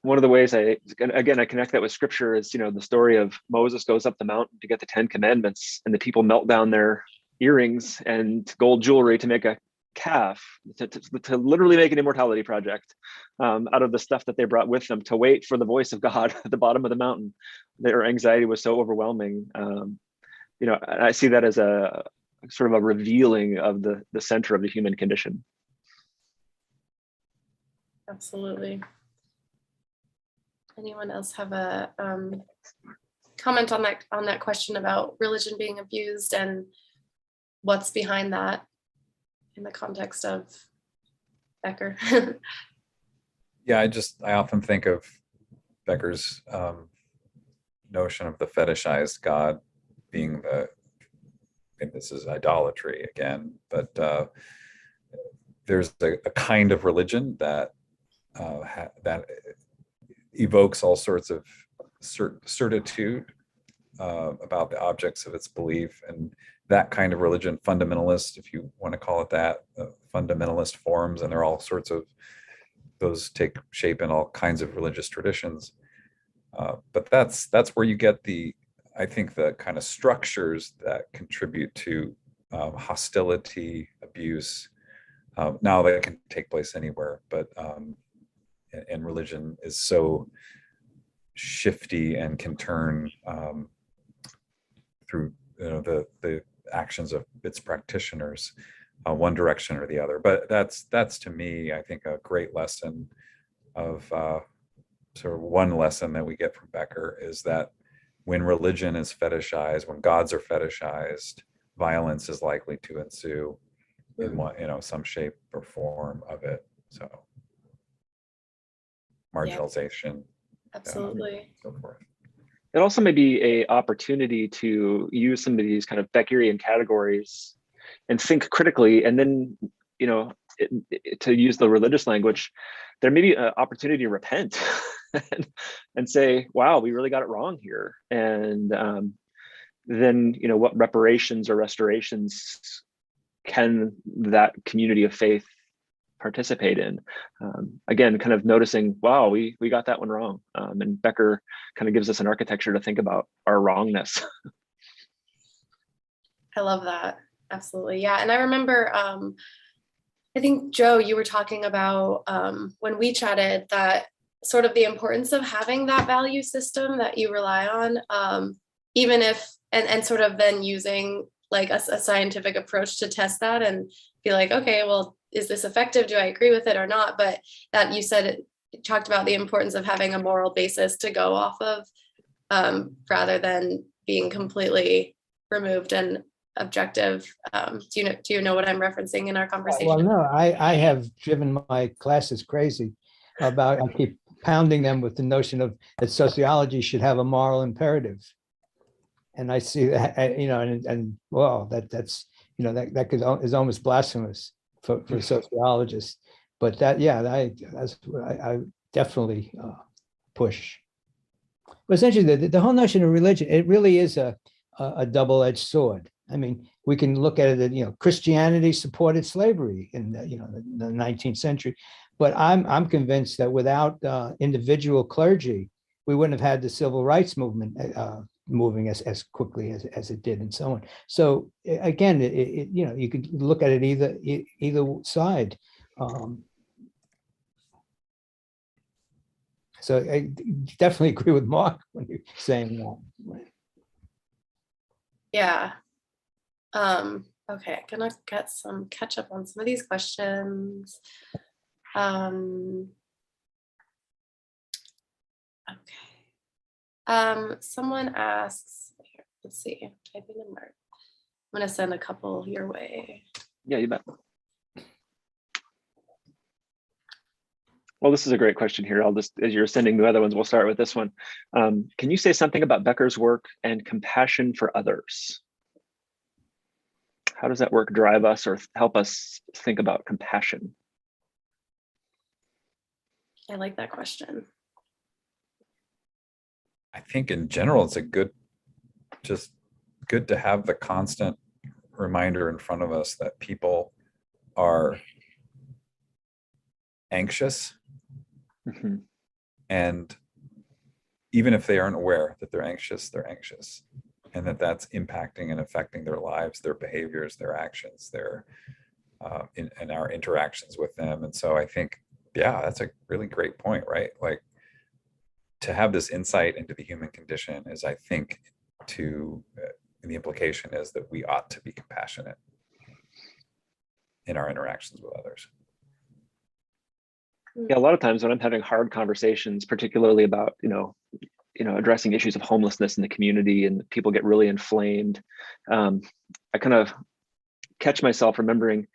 One of the ways I connect that with scripture is, the story of Moses goes up the mountain to get the 10 commandments, and the people melt down their earrings and gold jewelry to make a calf, to literally make an immortality project out of the stuff that they brought with them, to wait for the voice of God at the bottom of the mountain. Their anxiety was so overwhelming. I see that as a sort of a revealing of the center of the human condition. Absolutely. Anyone else have a comment on that question about religion being abused and what's behind that in the context of Becker? Yeah, I often think of Becker's notion of the fetishized God being and this is idolatry again, but there's a kind of religion that evokes all sorts of certitude about the objects of its belief, and that kind of religion, fundamentalist, if you want to call it that, fundamentalist forms, and there are all sorts of those take shape in all kinds of religious traditions. But that's where you get I think the kind of structures that contribute to hostility, abuse. Now that can take place anywhere, but and religion is so shifty and can turn through the actions of its practitioners one direction or the other. But that's to me, I think, a great lesson of sort of one lesson that we get from Becker is that when religion is fetishized, when gods are fetishized, violence is likely to ensue in one, some shape or form of it. So marginalization, Absolutely. so forth. It also may be a opportunity to use some of these kind of Beckerian categories and think critically, and then, to use the religious language, there may be an opportunity to repent and say, wow, we really got it wrong here. And then, what reparations or restorations can that community of faith participate in? Again, kind of noticing, wow, we got that one wrong. And Becker kind of gives us an architecture to think about our wrongness. I love that. Absolutely. Yeah. And I remember, I think, Joe, you were talking about when we chatted, that sort of the importance of having that value system that you rely on, even if, and sort of then using like a scientific approach to test that and be like, okay, well, is this effective? Do I agree with it or not? But that you said, it talked about the importance of having a moral basis to go off of, rather than being completely removed and objective. Do you know what I'm referencing in our conversation? Well, no, I have driven my classes crazy about, I keep pounding them with the notion of that sociology should have a moral imperative. And I see that, and well, that's, that is almost blasphemous for sociologists. But that's what I definitely push. But essentially, the whole notion of religion, it really is a double-edged sword. I mean, we can look at it that, Christianity supported slavery in the 19th century, but I'm convinced that without individual clergy, we wouldn't have had the civil rights movement moving as quickly as it did, and so on. So again, you could look at it either side. So I definitely agree with Mark when you're saying that. Yeah. Okay, gonna get some catch up on some of these questions. Okay. Someone asks, here, let's see, typing in Mark. I'm gonna send a couple your way. Yeah, you bet. Well, this is a great question here. I'll just, as you're sending the other ones, we'll start with this one. Can you say something about Becker's work and compassion for others? How does that work drive us or help us think about compassion? I like that question. I think in general, it's just good to have the constant reminder in front of us that people are anxious. Mm-hmm. And even if they aren't aware that they're anxious, and that's impacting and affecting their lives, their behaviors, their actions, their in our interactions with them. And so I think, yeah, that's a really great point, right? Like, to have this insight into the human condition is, I think, the implication is that we ought to be compassionate in our interactions with others. Yeah, a lot of times when I'm having hard conversations, particularly about, addressing issues of homelessness in the community, and people get really inflamed, I kind of catch myself remembering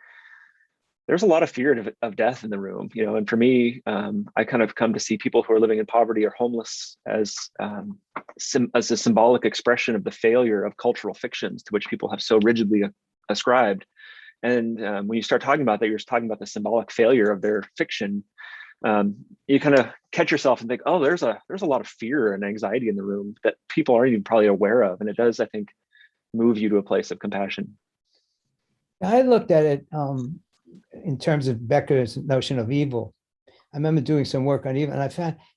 there's a lot of fear of death in the room, and for me, I kind of come to see people who are living in poverty or homeless as a symbolic expression of the failure of cultural fictions to which people have so rigidly ascribed. And when you start talking about that, you're just talking about the symbolic failure of their fiction. You kind of catch yourself and think, oh, there's a lot of fear and anxiety in the room that people aren't even probably aware of. And it does, I think, move you to a place of compassion. I looked at it in terms of Becker's notion of evil. I remember doing some work on evil, and I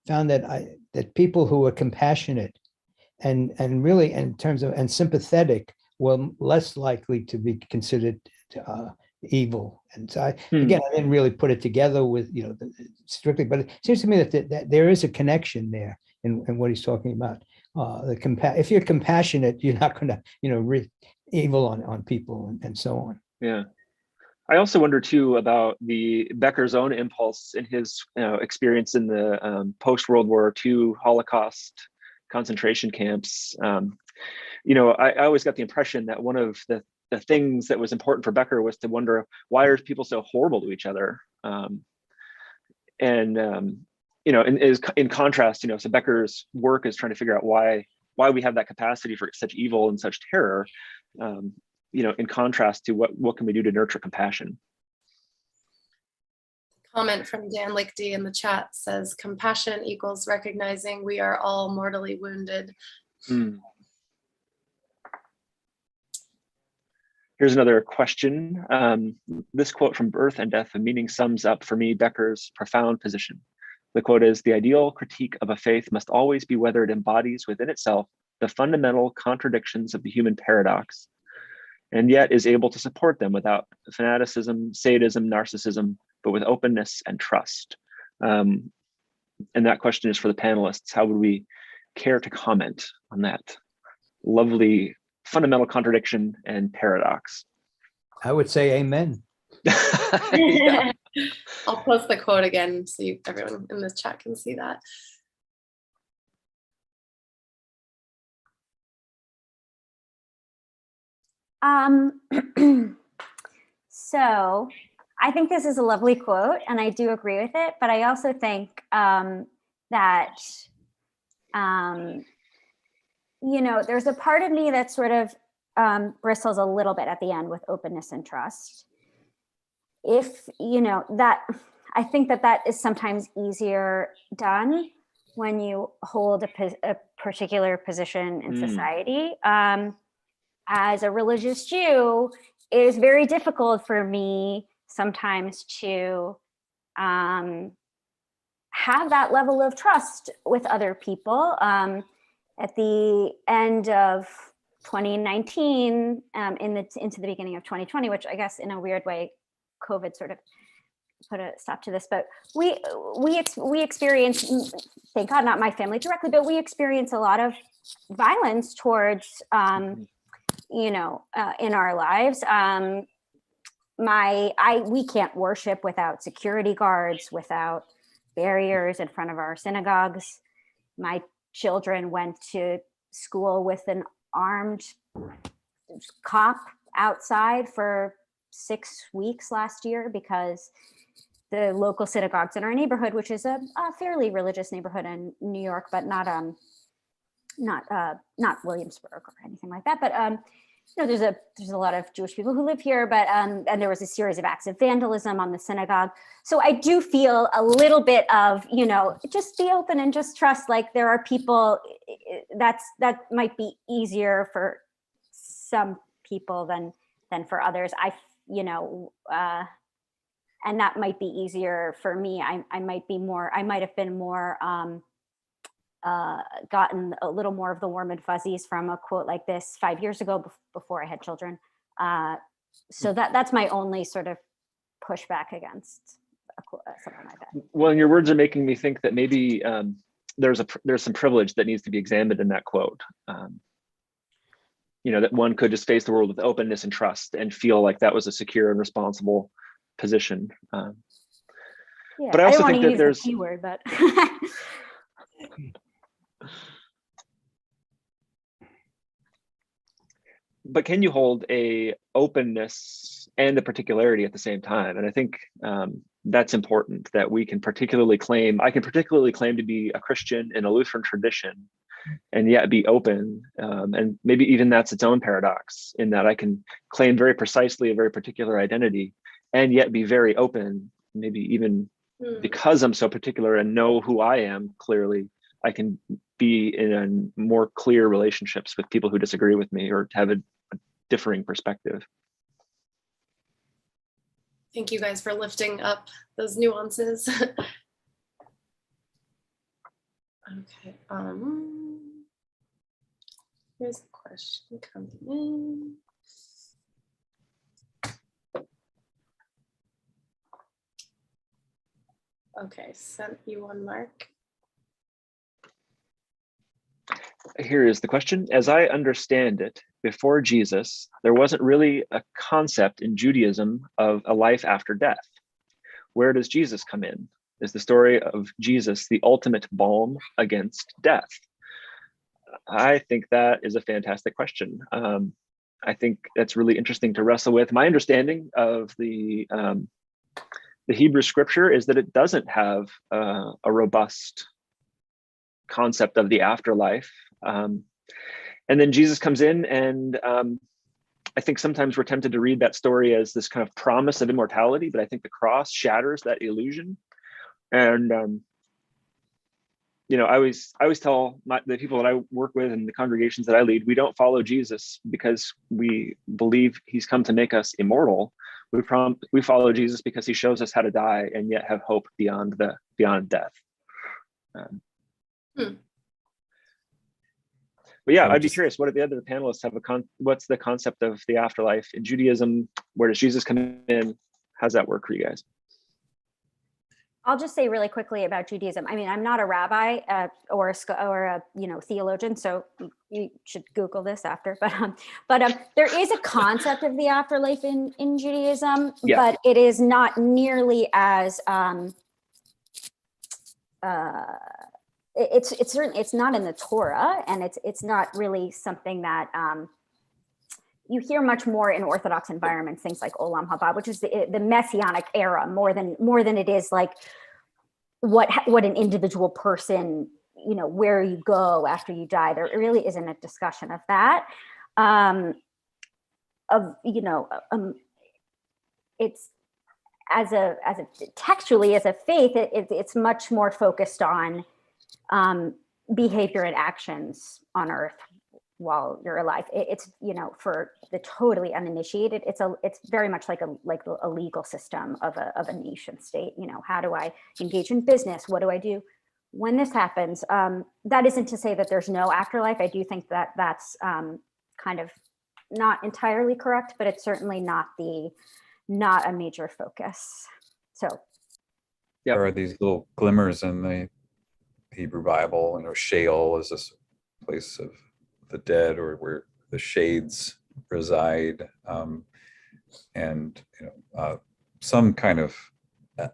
found that people who were compassionate and really in terms of and sympathetic were less likely to be considered evil. And so again, I didn't really put it together with strictly, but it seems to me that there is a connection there in what he's talking about. If you're compassionate, you're not going to evil on people and so on. Yeah. I also wonder too about the Becker's own impulse in his experience in the post-World War II Holocaust concentration camps. I always got the impression that one of the the things that was important for Becker was to wonder, why are people so horrible to each other? You know, and is in contrast, you know, so Becker's work is trying to figure out why we have that capacity for such evil and such terror, you know, in contrast to what can we do to nurture compassion. Comment from Dan Lichty in the chat says, compassion equals recognizing we are all mortally wounded. Here's another question. This quote from Birth and Death of Meaning sums up for me Becker's profound position. The quote is, "The ideal critique of a faith must always be whether it embodies within itself the fundamental contradictions of the human paradox, and yet is able to support them without fanaticism, sadism, narcissism, but with openness and trust." And that question is for the panelists. How would we care to comment on that lovely fundamental contradiction and paradox? I would say amen. Yeah. I'll post the quote again so everyone in this chat can see that. So I think this is a lovely quote and I do agree with it, but I also think that, you know, there's a part of me that sort of bristles a little bit at the end with openness and trust. If, you know, that, I think that is sometimes easier done when you hold a particular position in society. As a religious Jew, it is very difficult for me sometimes to have that level of trust with other people. At the end of 2019, into the beginning of 2020, which I guess in a weird way, COVID sort of put a stop to this, but we experienced, thank God, not my family directly, but we experienced a lot of violence towards, you know, in our lives. We can't worship without security guards, without barriers in front of our synagogues. My children went to school with an armed cop outside for 6 weeks last year because the local synagogues in our neighborhood, which is a fairly religious neighborhood in New York, but not Williamsburg or anything like that. But you know, there's a lot of Jewish people who live here, but and there was a series of acts of vandalism on the synagogue. So I do feel a little bit of, you know, just be open and just trust. Like there are people that might be easier for some people than for others. You know, and that might be easier for me. I might have been more gotten a little more of the warm and fuzzies from a quote like this 5 years ago before I had children. So that's my only sort of pushback against something like that. Well, and your words are making me think that maybe there's some privilege that needs to be examined in that quote. You know, that one could just face the world with openness and trust and feel like that was a secure and responsible position. Yeah, but I also think that there's the keyword, but but can you hold a openness and a particularity at the same time? And I think that's important, that we can particularly claim, I can particularly claim to be a Christian in a Lutheran tradition and yet be open. And maybe even that's its own paradox, in that I can claim very precisely a very particular identity and yet be very open, maybe even because I'm so particular and know who I am clearly, I can be in more clear relationships with people who disagree with me or have a differing perspective. Thank you guys for lifting up those nuances. Okay, here's a question coming in. Okay, sent you one, Mark. Here is the question. As I understand it, before Jesus, there wasn't really a concept in Judaism of a life after death. Where does Jesus come in? Is the story of Jesus the ultimate balm against death? I think that is a fantastic question. I think that's really interesting to wrestle with. My understanding of the Hebrew scripture is that it doesn't have a robust concept of the afterlife. And then Jesus comes in, and I think sometimes we're tempted to read that story as this kind of promise of immortality, but I think the cross shatters that illusion. And I always tell the people that I work with and the congregations that I lead, we don't follow Jesus because we believe he's come to make us immortal. We follow Jesus because he shows us how to die and yet have hope beyond death. But yeah, I'd be curious, what do the other panelists have what's the concept of the afterlife in Judaism? Where does Jesus come in? How's that work for you guys? I'll just say really quickly about Judaism. I mean, I'm not a rabbi or a theologian, so you should Google this after. But there is a concept of the afterlife in Judaism, yeah. But it is not nearly as it's certainly, it's not in the Torah, and it's not really something that you hear much more in Orthodox environments, things like Olam Haba, which is the Messianic era, more than it is like what an individual person, where you go after you die. There really isn't a discussion of that. It's textually as a faith, it's much more focused on behavior and actions on earth while you're alive. It's for the totally uninitiated, it's very much like a legal system of a nation state. How do I engage in business? What do I do when this happens? That isn't to say that there's no afterlife. I do think that that's kind of not entirely correct, but it's certainly not a major focus. So there are these little glimmers in the Hebrew Bible. Sheol is this place of the dead, or where the shades reside, and some kind of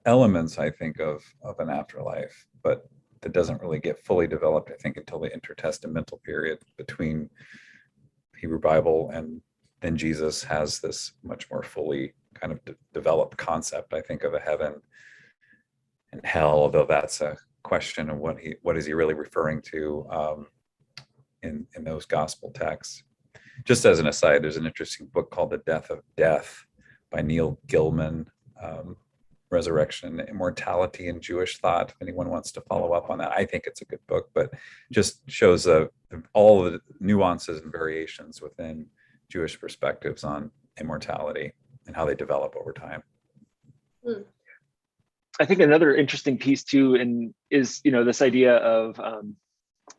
elements, I think, of an afterlife, but that doesn't really get fully developed, I think, until the intertestamental period between Hebrew Bible and then Jesus has this much more fully kind of developed concept, I think, of a heaven and hell, although that's a question of what is he really referring to in those gospel texts. Just as an aside, there's an interesting book called The Death of Death by Neil Gilman, Resurrection, Immortality in Jewish Thought. If anyone wants to follow up on that, I think it's a good book, but just shows all the nuances and variations within Jewish perspectives on immortality and how they develop over time. I think another interesting piece too, is this idea of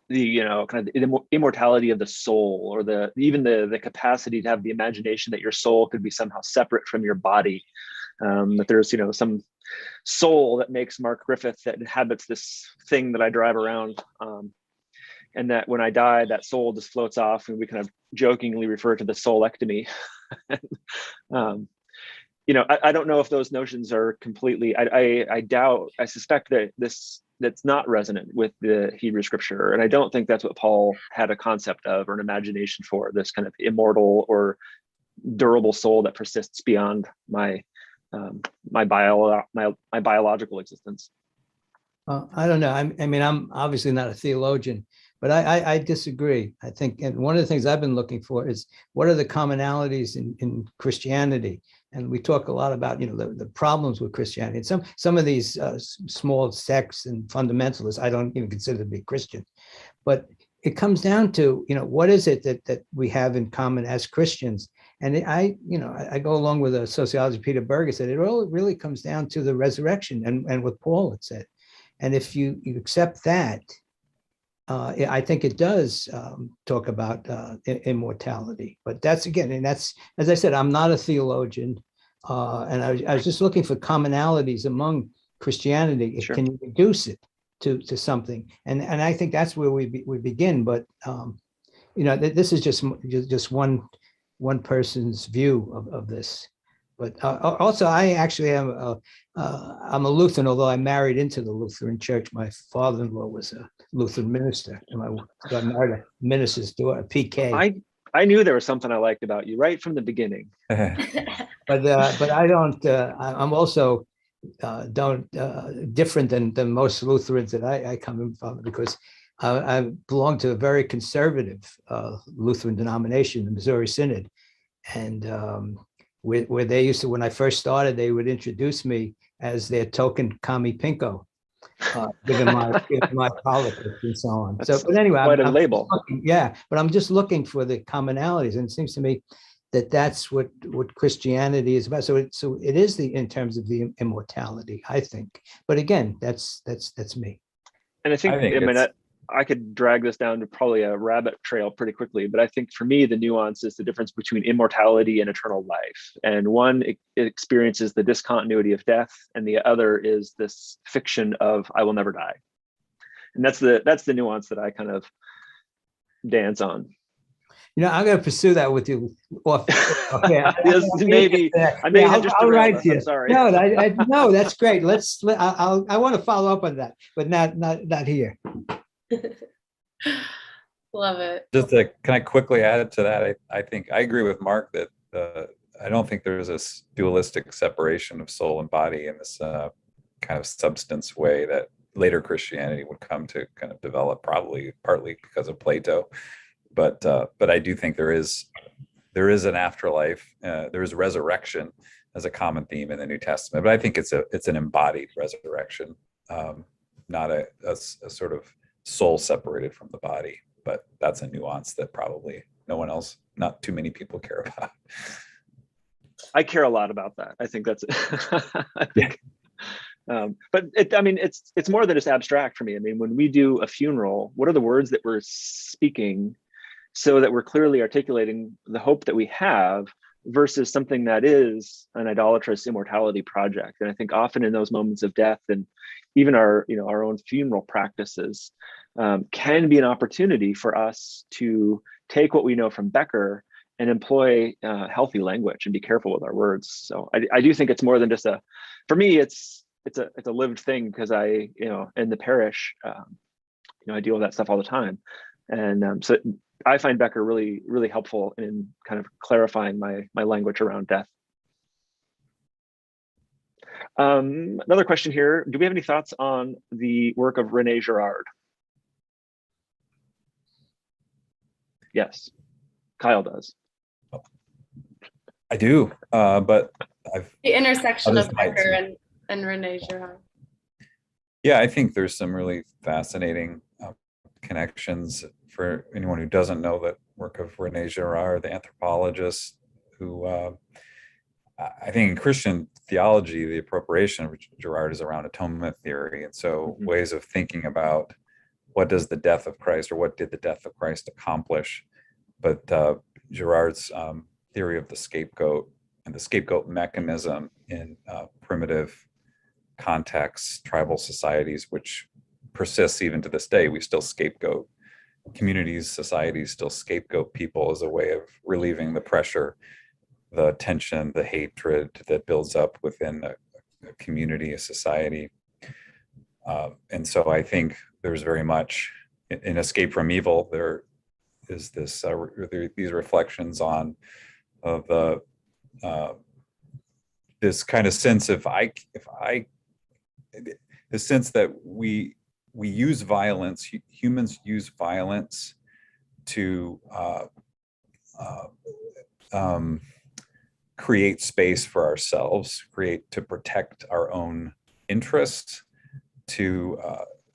the kind of the immortality of the soul, or even the capacity to have the imagination that your soul could be somehow separate from your body. That there's some soul that makes Mark Griffith that inhabits this thing that I drive around, and that when I die, that soul just floats off, and we kind of jokingly refer to the soulectomy. I don't know if those notions are completely. I suspect that that's not resonant with the Hebrew scripture, and I don't think that's what Paul had a concept of or an imagination for, this kind of immortal or durable soul that persists beyond my biological existence. I don't know. I mean, I'm obviously not a theologian, but I disagree. I think, and one of the things I've been looking for is what are the commonalities in Christianity? And we talk a lot about, the problems with Christianity. And some of these small sects and fundamentalists, I don't even consider to be Christian. But it comes down to, what is it that we have in common as Christians? And I go along with a sociologist, Peter Berger, said it all really comes down to the resurrection and what Paul had said. And if you accept that, I think it does talk about immortality. But that's, again, and that's, as I said, I'm not a theologian, and I was just looking for commonalities among Christianity. Sure. Can you reduce it to something? And I think that's where we begin. But this is just one person's view of this. But also, I actually am I'm a Lutheran, although I married into the Lutheran Church. My father-in-law was a Lutheran minister, and I married a minister's daughter, PK. I knew there was something I liked about you right from the beginning. But I don't. I'm also don't different than most Lutherans that I come from, because I belong to a very conservative Lutheran denomination, the Missouri Synod, and where they used to, when I first started, they would introduce me as their token commie pinko, given my politics and so on. That's but anyway, quite a label. Yeah, but I'm just looking for the commonalities, and it seems to me that that's what Christianity is about. So it is in terms of the immortality, I think. But again, that's me. And I think I could drag this down to probably a rabbit trail pretty quickly, but I think for me, the nuance is the difference between immortality and eternal life. And one, it experiences the discontinuity of death, and the other is this fiction of I will never die. And that's the nuance that I kind of dance on. I'm going to pursue that with you. Okay. Maybe I may have just derailed us. I'm sorry. No, no, that's great. I want to follow up on that, but not here. Love it. Can I quickly add to that? I think I agree with Mark that I don't think there's this dualistic separation of soul and body in this kind of substance way that later Christianity would come to kind of develop, probably partly because of Plato. But I do think there is an afterlife. There is resurrection as a common theme in the New Testament, but I think it's an embodied resurrection, not a sort of soul separated from the body. But that's a nuance that probably not too many people care about. I care a lot about that. I think that's I think. But it's more than just abstract for me. I mean, when we do a funeral, what are the words that we're speaking so that we're clearly articulating the hope that we have versus something that is an idolatrous immortality project? And I think often in those moments of death, and even our own funeral practices can be an opportunity for us to take what we know from Becker and employ healthy language and be careful with our words. So I do think it's more than just for me, it's a lived thing, because I, in the parish, I deal with that stuff all the time. And so I find Becker really, really helpful in kind of clarifying my language around death. Another question here. Do we have any thoughts on the work of René Girard? Yes, Kyle does. I do, but the intersection of Becker and René Girard. Yeah, I think there's some really fascinating connections for anyone who doesn't know that work of René Girard, the anthropologist, who I think in Christian theology, the appropriation of Girard is around atonement theory. And so ways of thinking about what does the death of Christ, or what did the death of Christ accomplish? But Girard's theory of the scapegoat and the scapegoat mechanism in primitive contexts, tribal societies, which persists even to this day. We still scapegoat communities, societies still scapegoat people as a way of relieving the pressure, the tension, the hatred that builds up within a community, a society. And so I think there's very much in Escape from Evil, there is this these reflections on this kind of sense of the sense that we use violence, humans use violence to create space for ourselves, to protect our own interests, to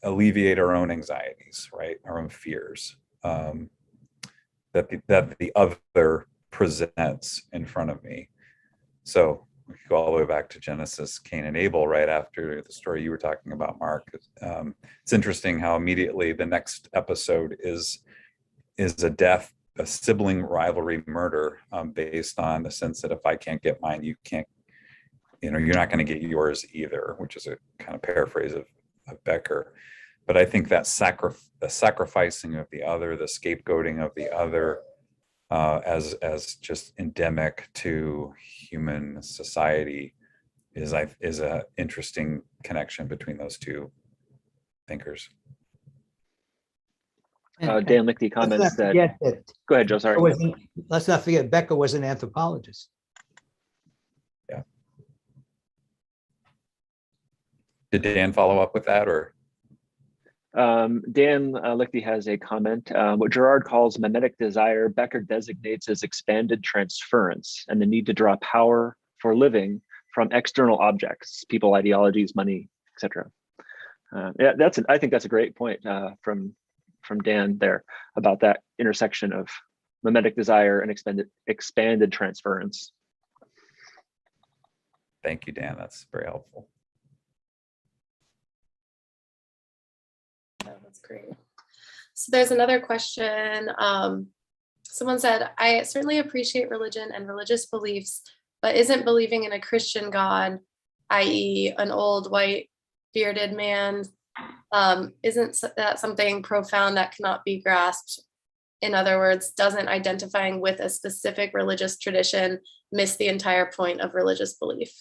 alleviate our own anxieties, right? Our own fears that the other presents in front of me. So we could go all the way back to Genesis, Cain and Abel, right after the story you were talking about, Mark. It's interesting how immediately the next episode is a death, a sibling rivalry murder, based on the sense that if I can't get mine, you can't, you're not going to get yours either, which is a kind of paraphrase of Becker. But I think that the sacrificing of the other, the scapegoating of the other, as just endemic to human society is a interesting connection between those two thinkers. And Dan Lichty let's comments not that, forget that go ahead, Joe, sorry. let's not forget Becker was an anthropologist. Yeah. Did Dan follow up with that, or? Dan Lichty has a comment. What Girard calls mimetic desire, Becker designates as expanded transference and the need to draw power for living from external objects, people, ideologies, money, etc. Yeah, I think that's a great point from Dan there about that intersection of mimetic desire and expanded transference. Thank you, Dan. That's very helpful. That's great. So there's another question. Someone said, I certainly appreciate religion and religious beliefs, but isn't believing in a Christian God, i.e. an old white bearded man, isn't that something profound that cannot be grasped? In other words, doesn't identifying with a specific religious tradition miss the entire point of religious belief?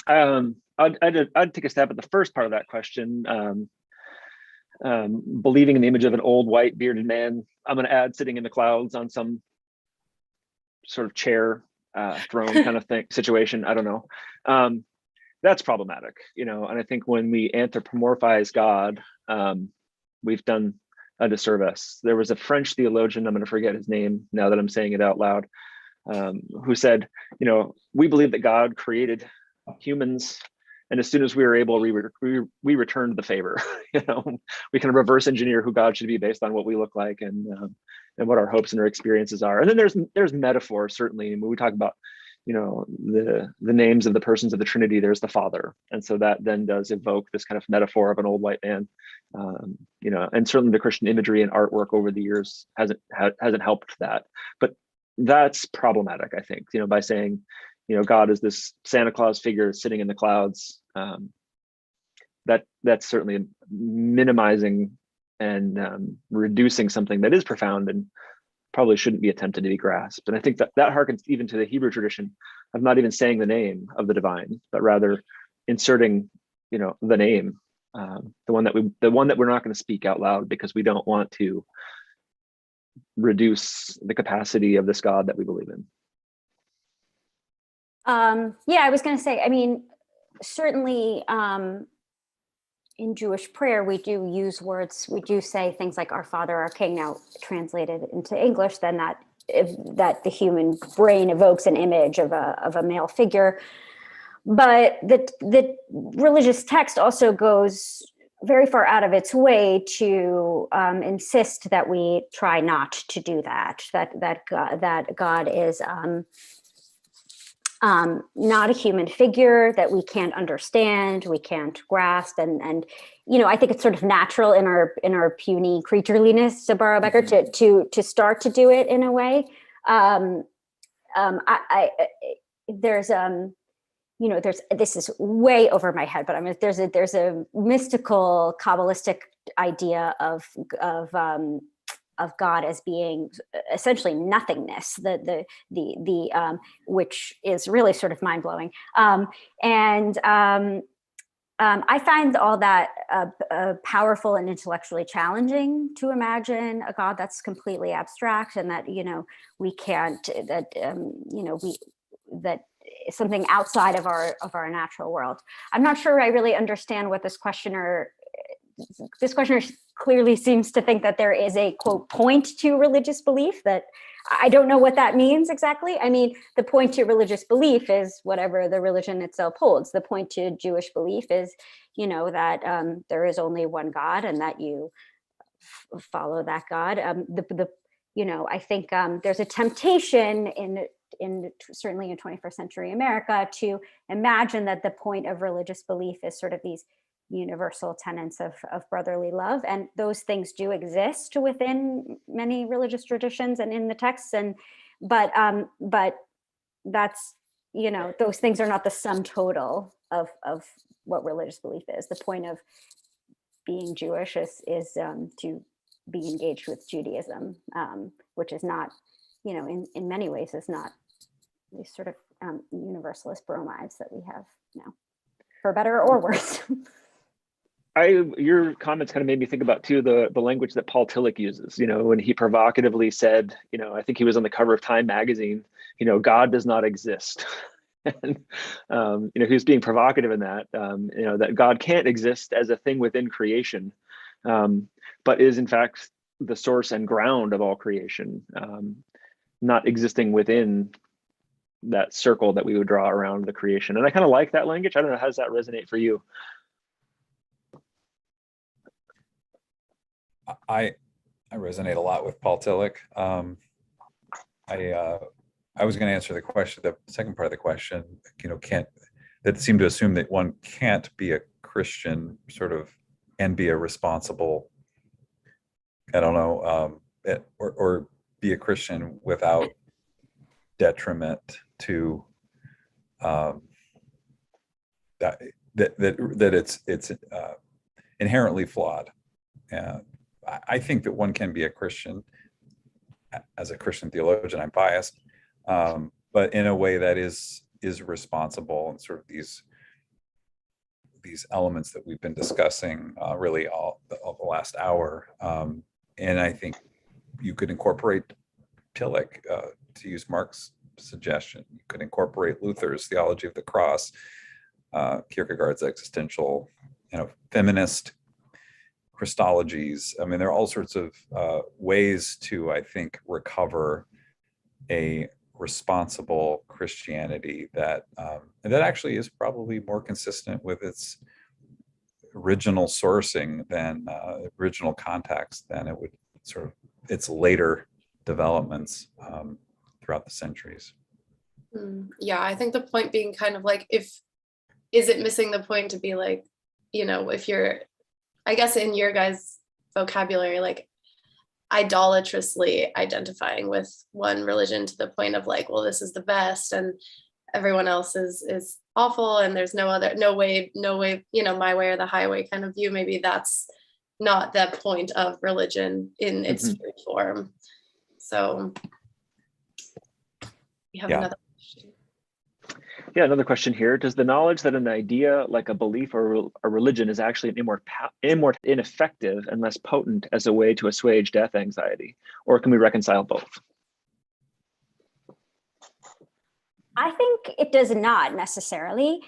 I'd take a stab at the first part of that question. Believing in the image of an old white bearded man, I'm going to add sitting in the clouds on some sort of chair, throne kind of thing situation. I don't know. That's problematic, and I think when we anthropomorphize God, we've done a disservice. There was a French theologian, I'm going to forget his name now that I'm saying it out loud, who said, we believe that God created humans, and as soon as we were able, we returned the favor. We can reverse engineer who God should be based on what we look like and what our hopes and our experiences are. And then there's metaphor, certainly. And when we talk about the names of the persons of the Trinity, there's the Father, and so that then does evoke this kind of metaphor of an old white man. And certainly the Christian imagery and artwork over the years hasn't helped that. But that's problematic, I think. By saying, God is this Santa Claus figure sitting in the clouds. That's certainly minimizing and reducing something that is profound and probably shouldn't be attempted to be grasped. And I think that harkens even to the Hebrew tradition of not even saying the name of the divine, but rather inserting, the name, the one that we're not going to speak out loud because we don't want to reduce the capacity of this God that we believe in. Yeah, I was going to say, certainly in Jewish prayer, we do use words, we do say things like our Father, our King. Now translated into English, then that the human brain evokes an image of a male figure. But the religious text also goes very far out of its way to insist that we try not to do that, that God is not a human figure that we can't understand, we can't grasp, and I think it's sort of natural in our puny creatureliness, to borrow Becker, to start to do it in a way. This is way over my head, but there's a mystical Kabbalistic idea of God as being essentially nothingness, the which is really sort of mind blowing. I find all that powerful and intellectually challenging to imagine a God that's completely abstract and that we can't that something outside of our natural world. I'm not sure I really understand what this questioner clearly seems to think that there is a quote point to religious belief. That I don't know what that means exactly. The point to religious belief is whatever the religion itself holds. The point to Jewish belief is, that there is only one God and that you follow that God. I think there's a temptation in certainly in 21st century America to imagine that the point of religious belief is sort of these universal tenets of brotherly love, and those things do exist within many religious traditions and in the texts, but that's those things are not the sum total of what religious belief is. The point of being Jewish is to be engaged with Judaism, which is not, in many ways is not, is sort of universalist bromides that we have now, for better or worse. Your comments kind of made me think about too the language that Paul Tillich uses, when he provocatively said, I think he was on the cover of Time magazine, God does not exist. And he was being provocative in that, that God can't exist as a thing within creation, but is in fact the source and ground of all creation, not existing within that circle that we would draw around the creation. And I kind of like that language. I don't know, how does that resonate for you? I resonate a lot with Paul Tillich. I was going to answer the second part of the question, that seemed to assume that one can't be a Christian sort of and be a responsible, or be a Christian without detriment to that it's inherently flawed. I think that one can be a Christian. As a Christian theologian, I'm biased, but in a way that is responsible, and sort of these elements that we've been discussing really all the last hour. And I think you could incorporate Tillich, to use Mark's suggestion. You could incorporate Luther's theology of the cross, Kierkegaard's existential, feminist Christologies. I mean, there are all sorts of ways to, I think, recover a responsible Christianity that actually is probably more consistent with its original sourcing than original context than it would sort of its later developments throughout the centuries. Yeah, I think the point being kind of like, is it missing the point to be like, if you're, I guess in your guys' vocabulary, like idolatrously identifying with one religion to the point of like, well, this is the best and everyone else is awful and there's no way, my way or the highway kind of view. Maybe that's not the point of religion in its true form. So we have another question. Yeah, another question here. Does the knowledge that an idea like a belief or a religion is actually ineffective and less potent as a way to assuage death anxiety? Or can we reconcile both? I think it does not necessarily,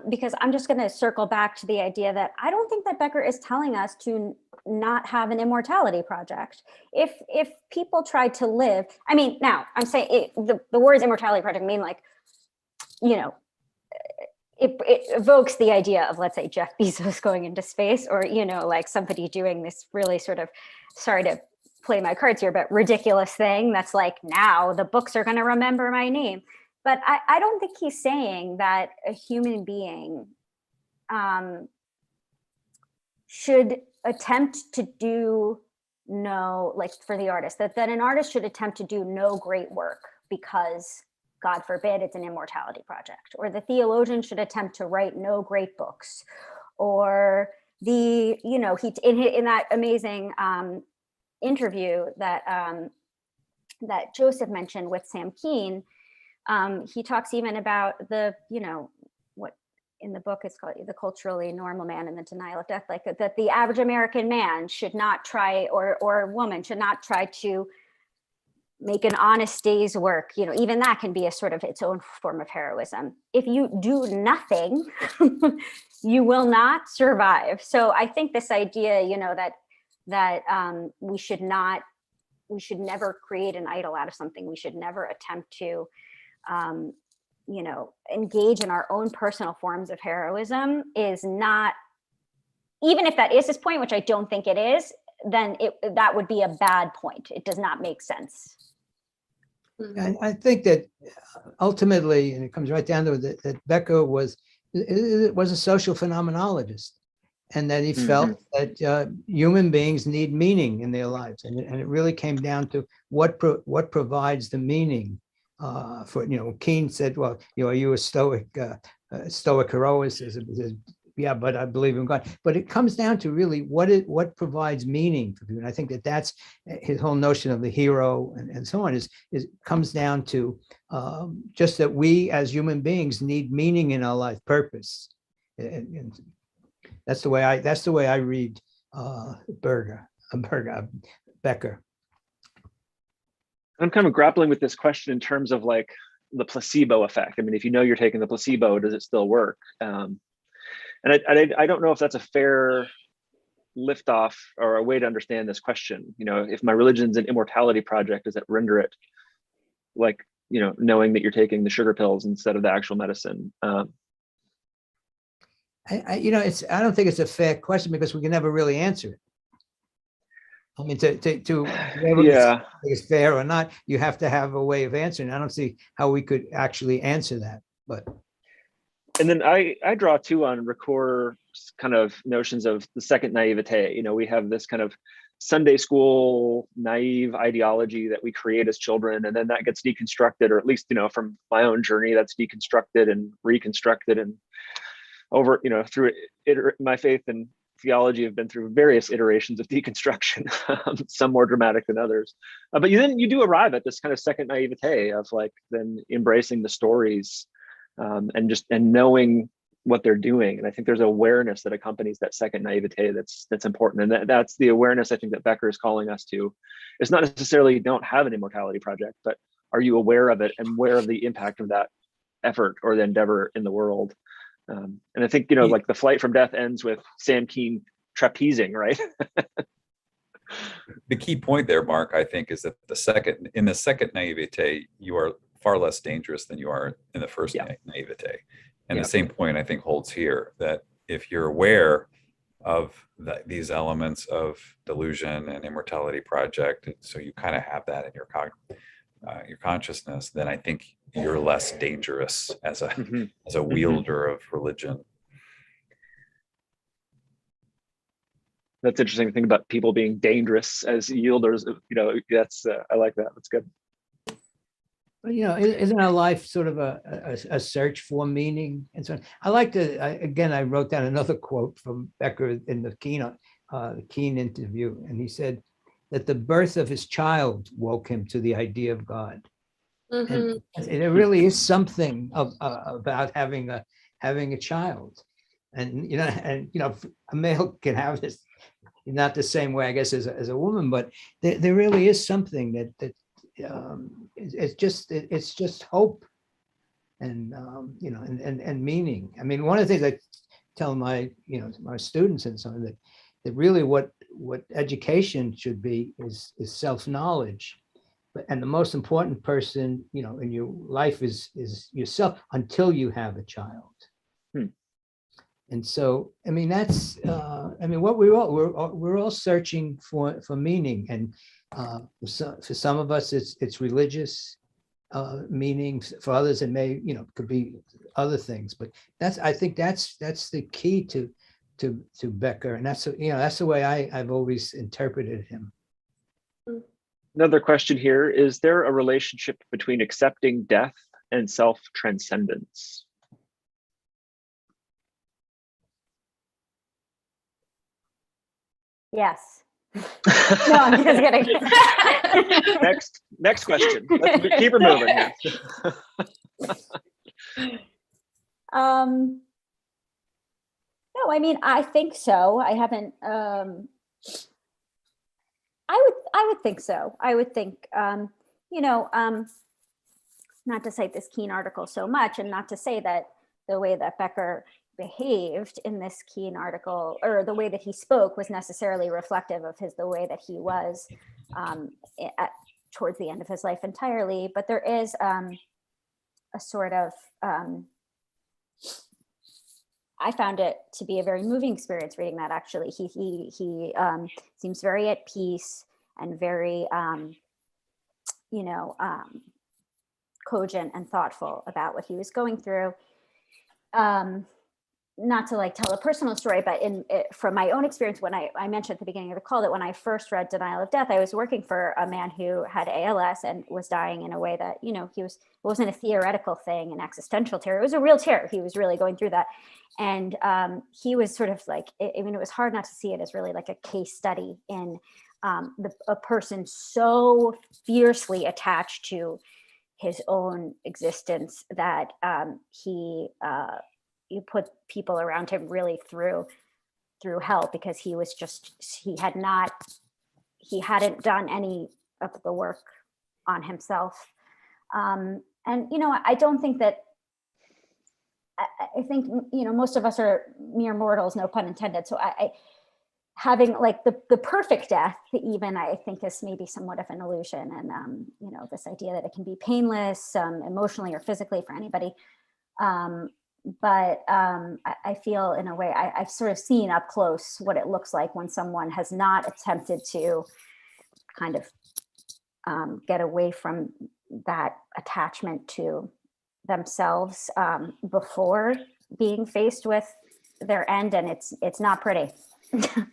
because I'm just going to circle back to the idea that I don't think that Becker is telling us to not have an immortality project. If people try to live, I mean, now I'm saying the words immortality project mean like, it evokes the idea of, let's say, Jeff Bezos going into space, or, like somebody doing this really sort of, sorry to play my cards here, but ridiculous thing that's like, now the books are going to remember my name. But I don't think he's saying that a human being should attempt to do like for the artist, that an artist should attempt to do no great work because, God forbid, it's an immortality project, or the theologian should attempt to write no great books, or he in that amazing interview that Joseph mentioned with Sam Keen, he talks even about what in the book is called the culturally normal man and the denial of death, like that the average American man should not try, or woman should not try to make an honest day's work. Even that can be a sort of its own form of heroism. If you do nothing, you will not survive. So I think this idea, that we should never create an idol out of something. We should never attempt to, engage in our own personal forms of heroism is not, even if that is his point, which I don't think it is, then that would be a bad point. It does not make sense. And I think that ultimately, and it comes right down to it, that Becker was a social phenomenologist, and that he felt that human beings need meaning in their lives, and it really came down to what provides the meaning. For Keen said, well, are you a stoic heroist? yeah, but I believe in God. But it comes down to really what provides meaning for people. And I think that's his whole notion of the hero and so on is comes down to just that we as human beings need meaning in our life, purpose. And that's the way I read Becker. I'm kind of grappling with this question in terms of like the placebo effect. I mean, if you know you're taking the placebo, does it still work? And I don't know if that's a fair liftoff or a way to understand this question. You know, if my religion's an immortality project, does it render it like, you know, knowing that you're taking the sugar pills instead of the actual medicine? I don't think it's a fair question because we can never really answer it. I mean, to be able to say it's fair or not, you have to have a way of answering. I don't see how we could actually answer that. But and then I draw too on Ricoeur's kind of notions of the second naivete. You know, we have this kind of Sunday school naive ideology that we create as children, and then that gets deconstructed, or at least, you know, from my own journey, that's deconstructed and reconstructed, and over, you know, through my faith and theology have been through various iterations of deconstruction, some more dramatic than others. But then you do arrive at this kind of second naivete of like then embracing the stories and knowing what they're doing. And I think there's awareness that accompanies that second naivete that's important. And that's the awareness I think that Becker is calling us to. It's not necessarily you don't have an immortality project, but are you aware of it and aware of the impact of that effort or the endeavor in the world? And I think, you know, like the flight from death ends with Sam Keen trapezing, right? The key point there, Mark, I think, is that in the second naivete, you are far less dangerous than you are in the first naivete. And the same point I think holds here, that if you're aware of these elements of delusion and immortality project, so you kind of have that in your consciousness, then I think you're less dangerous as a wielder of religion. That's interesting to think about people being dangerous as yielders. You know, that's I like that. That's good. You know, isn't our life sort of a search for meaning and so on? I like to I wrote down another quote from Becker in the Keen interview, and he said that the birth of his child woke him to the idea of God. And there really is something about having a child, and you know, a male can have this, not the same way, I guess, as a woman, but there really is something that it's just hope and you know, and meaning. I mean, one of the things I tell my students and so on, that really what education should be is self-knowledge. And the most important person, you know, in your life is yourself until you have a child. And so, I mean, that's, I mean, what we're all searching for meaning, and for some of us, it's religious meanings. For others, it may, you know, could be other things. But I think that's the key to Becker, and that's, you know, that's the way I've always interpreted him. Another question here: is there a relationship between accepting death and self-transcendence? Yes. No, I'm just kidding. Next question. Let's keep her moving here. No, I mean, I think so. I haven't. I would think so. I would think, you know, not to cite this Keen article so much, and not to say that the way that Becker behaved in this Keen article, or the way that he spoke, was necessarily reflective of the way that he was towards the end of his life entirely. But there is a sort of, I found it to be a very moving experience reading that. Actually, he seems very at peace and very, you know, cogent and thoughtful about what he was going through. not to like tell a personal story, but from my own experience, when I mentioned at the beginning of the call that when I first read Denial of Death, I was working for a man who had ALS and was dying in a way that, you know, it wasn't a theoretical thing, an existential terror. It was a real terror. He was really going through that. And he was sort of like, I mean, it was hard not to see it as really like a case study in a person so fiercely attached to his own existence that you put people around him really through hell, because he hadn't done any of the work on himself. And, you know, I don't think that, I think, you know, most of us are mere mortals, no pun intended. So I having like the perfect death even, I think, is maybe somewhat of an illusion. And, you know, this idea that it can be painless, emotionally or physically for anybody. But I feel in a way, I've sort of seen up close what it looks like when someone has not attempted to kind of get away from that attachment to themselves before being faced with their end, and it's not pretty. I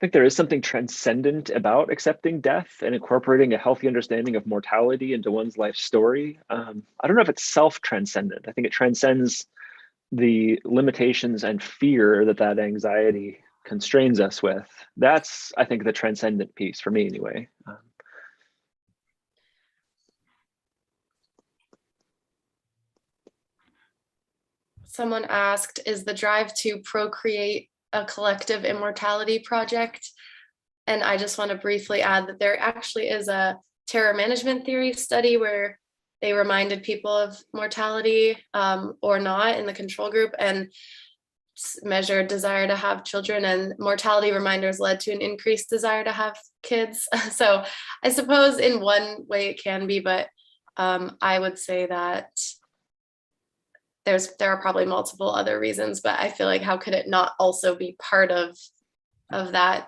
think there is something transcendent about accepting death and incorporating a healthy understanding of mortality into one's life story. I don't know if it's self-transcendent. I think it transcends the limitations and fear that anxiety constrains us with. That's, I think, the transcendent piece for me anyway. Someone asked, is the drive to procreate a collective immortality project? And I just want to briefly add that there actually is a terror management theory study where they reminded people of mortality or not in the control group, and measured desire to have children, and mortality reminders led to an increased desire to have kids. So I suppose in one way it can be, but I would say that there are probably multiple other reasons, but I feel like how could it not also be part of that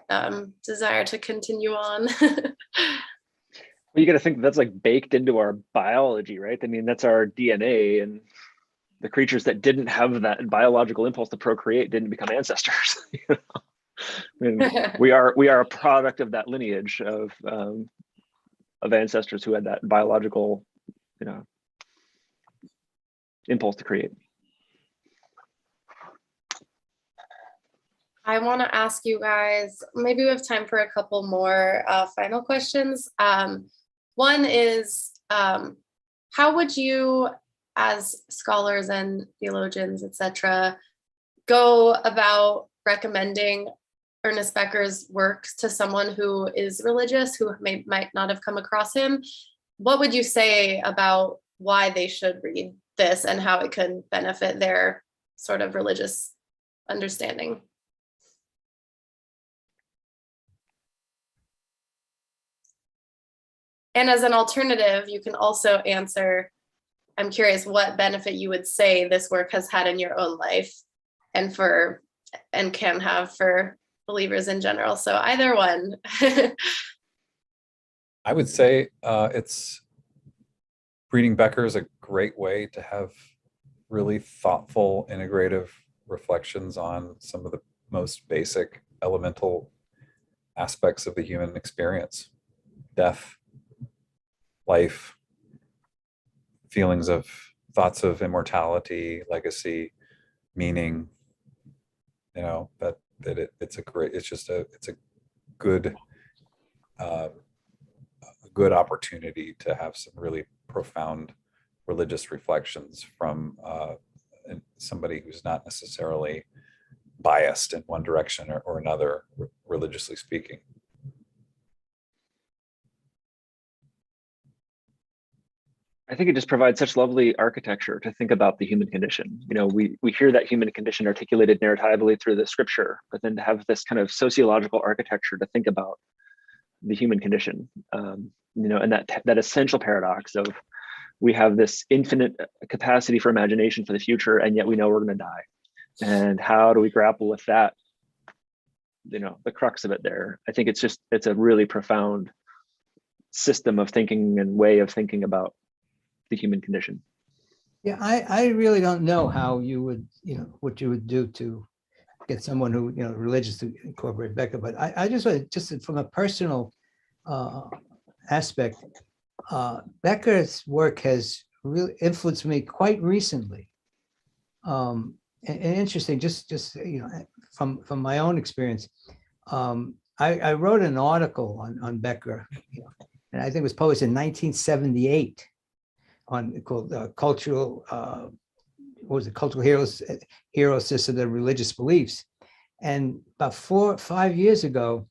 desire to continue on? Well, you got to think that's like baked into our biology, right? I mean, that's our DNA, and the creatures that didn't have that biological impulse to procreate didn't become ancestors. You know? I mean, we are a product of that lineage of ancestors who had that biological, you know, impulse to create. I want to ask you guys, maybe we have time for a couple more final questions. One is, how would you, as scholars and theologians, etc., go about recommending Ernest Becker's works to someone who is religious, who might not have come across him? What would you say about why they should read this and how it can benefit their sort of religious understanding? And as an alternative, you can also answer, I'm curious what benefit you would say this work has had in your own life and can have for believers in general. So either one. I would say reading Becker is a great way to have really thoughtful, integrative reflections on some of the most basic elemental aspects of the human experience: death, life, feelings of thoughts of immortality, legacy, meaning. You know, it's a good good opportunity to have some really profound religious reflections from somebody who's not necessarily biased in one direction or another, religiously speaking. I think it just provides such lovely architecture to think about the human condition. You know, we hear that human condition articulated narratively through the scripture, but then to have this kind of sociological architecture to think about the human condition, you know, and that essential paradox of we have this infinite capacity for imagination for the future, and yet we know we're going to die. And how do we grapple with that? You know, the crux of it there. I think it's a really profound system of thinking and way of thinking about the human condition. Yeah, I really don't know how you would, what you would do to get someone who, religious to incorporate Becker, but I just from a personal aspect, Becker's work has really influenced me quite recently. And interesting, just from my own experience, I wrote an article on Becker, and I think it was published in 1978 called cultural, what was it, cultural hero system of religious beliefs. And about 4 or 5 years ago,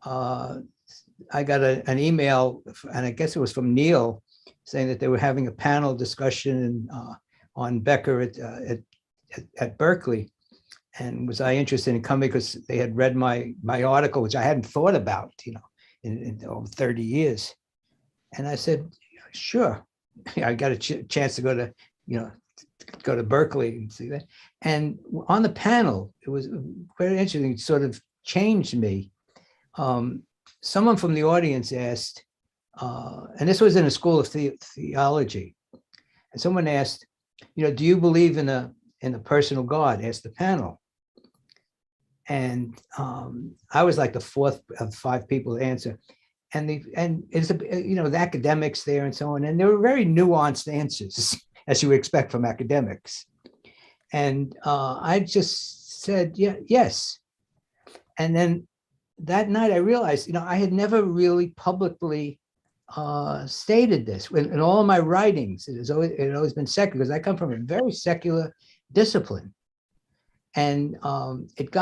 I got an email, and I guess it was from Neil, saying that they were having a panel discussion on Becker at Berkeley. And was I interested in coming because they had read my article, which I hadn't thought about, in over 30 years. And I said, sure. I got a chance to go to Berkeley and see that. And on the panel, it was very interesting. It sort of changed me. Someone from the audience asked, and this was in a school of theology, and someone asked, do you believe in a personal God? Asked the panel. And I was like the fourth of 5 people to answer. And it's the academics there and so on, and they were very nuanced answers, as you would expect from academics. And I just said, yes. And then that night I realized, I had never really publicly stated this. In all of my writings, it had always been secular, because I come from a very secular discipline. And it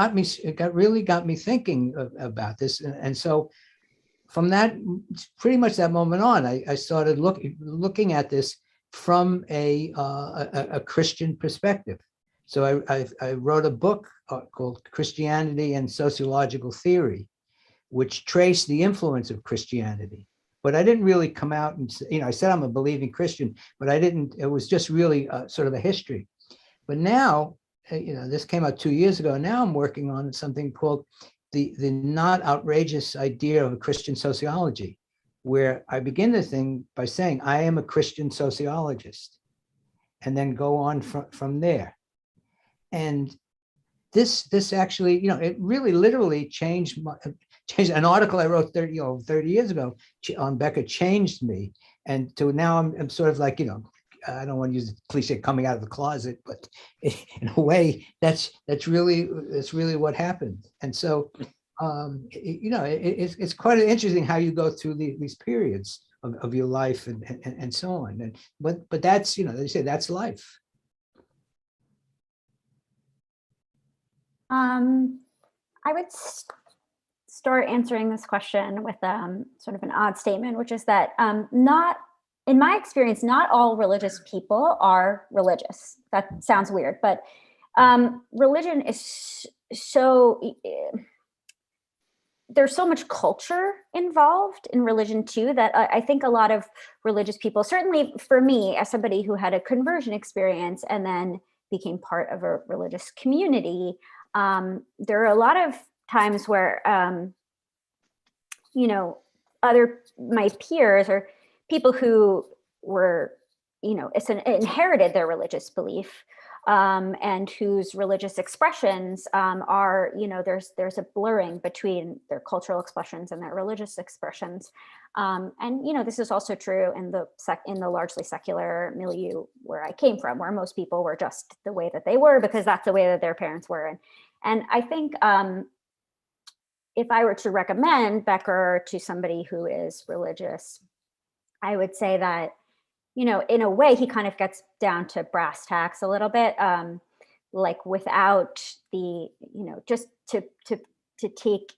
really got me thinking about this. And so from that, pretty much that moment on, I started looking at this from a Christian perspective. So I wrote a book called Christianity and Sociological Theory, which traced the influence of Christianity. But I didn't really come out and say, I said I'm a believing Christian, but I didn't. It was just really sort of a history. But now, this came out 2 years ago. Now I'm working on something called the not outrageous idea of a Christian sociology, where I begin the thing by saying I am a Christian sociologist, and then go on from there. And this actually, it really literally changed an article I wrote 30 years ago on Becker changed me, and to now I'm sort of like, I don't want to use the cliche coming out of the closet, but in a way, that's really what happened. And so, it's quite interesting how you go through these periods of your life and so on. And but that's, they say that's life. I would start answering this question with sort of an odd statement, which is that in my experience, not all religious people are religious. That sounds weird, but religion is there's so much culture involved in religion too, that I think a lot of religious people, certainly for me, as somebody who had a conversion experience and then became part of a religious community, there are a lot of times where, my peers or people who were, inherited their religious belief, and whose religious expressions are, there's a blurring between their cultural expressions and their religious expressions. And, this is also true in the largely secular milieu where I came from, where most people were just the way that they were because that's the way that their parents were. And I think if I were to recommend Becker to somebody who is religious, I would say that, in a way, he kind of gets down to brass tacks a little bit, like without the, just to take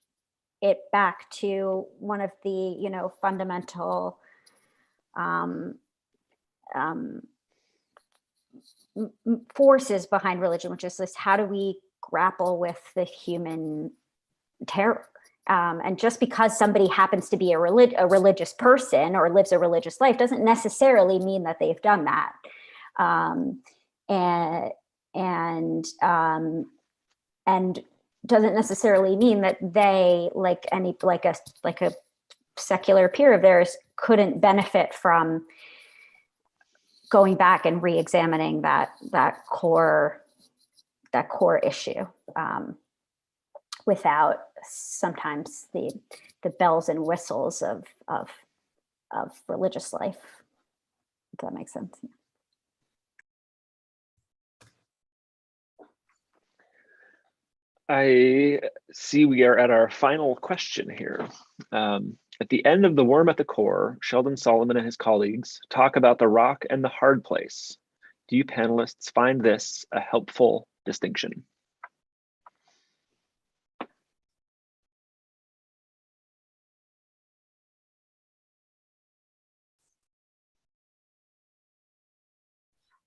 it back to one of the, fundamental forces behind religion, which is this: how do we grapple with the human terror? And just because somebody happens to be a religious person or lives a religious life doesn't necessarily mean that they've done that. And doesn't necessarily mean that they, like a secular peer of theirs, couldn't benefit from going back and re-examining that core issue without sometimes the bells and whistles of religious life. If that makes sense. I see we are at our final question here. At the end of The Worm at the Core, Sheldon Solomon and his colleagues talk about the rock and the hard place. Do you panelists find this a helpful distinction?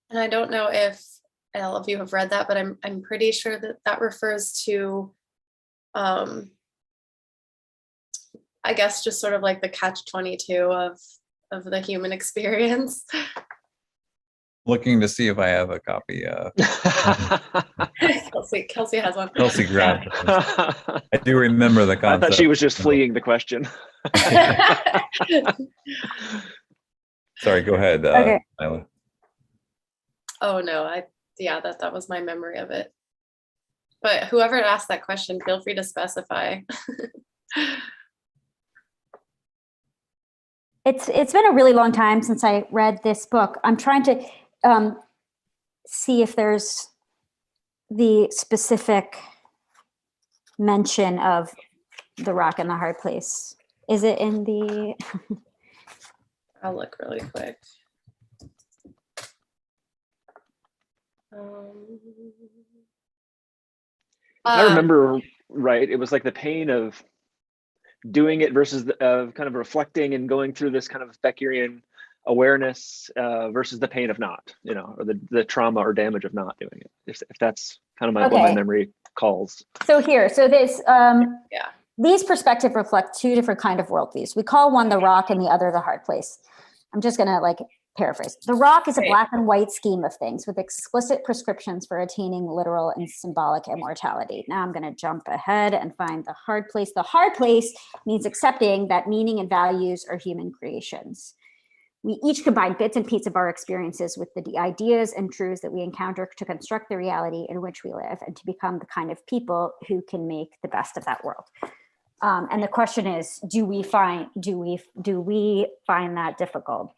And I don't know if all of you have read that, but I'm pretty sure that refers to, I guess, just sort of like the catch-22 of the human experience. Looking to see if I have a copy. Kelsey has one. Kelsey grabbed it. I do remember the concept. I thought she was just fleeing the question. Sorry, go ahead, Okay. Isla. Oh no, yeah, that was my memory of it. But whoever asked that question, feel free to specify. It's been a really long time since I read this book. I'm trying to see if there's the specific mention of the rock and the hard place. Is it in the? I'll look really quick. I remember right, it was like the pain of doing it versus kind of reflecting and going through this kind of Beckerian awareness versus the pain of not, or the trauma or damage of not doing it. If that's kind of what my memory calls. So this, yeah. These perspectives reflect two different kind of worldviews. We call one the rock and the other the hard place. I'm just gonna paraphrase. The rock is a black and white scheme of things with explicit prescriptions for attaining literal and symbolic immortality. Now I'm going to jump ahead and find the hard place. The hard place means accepting that meaning and values are human creations. We each combine bits and pieces of our experiences with the ideas and truths that we encounter to construct the reality in which we live and to become the kind of people who can make the best of that world. And the question is, do we find that difficult?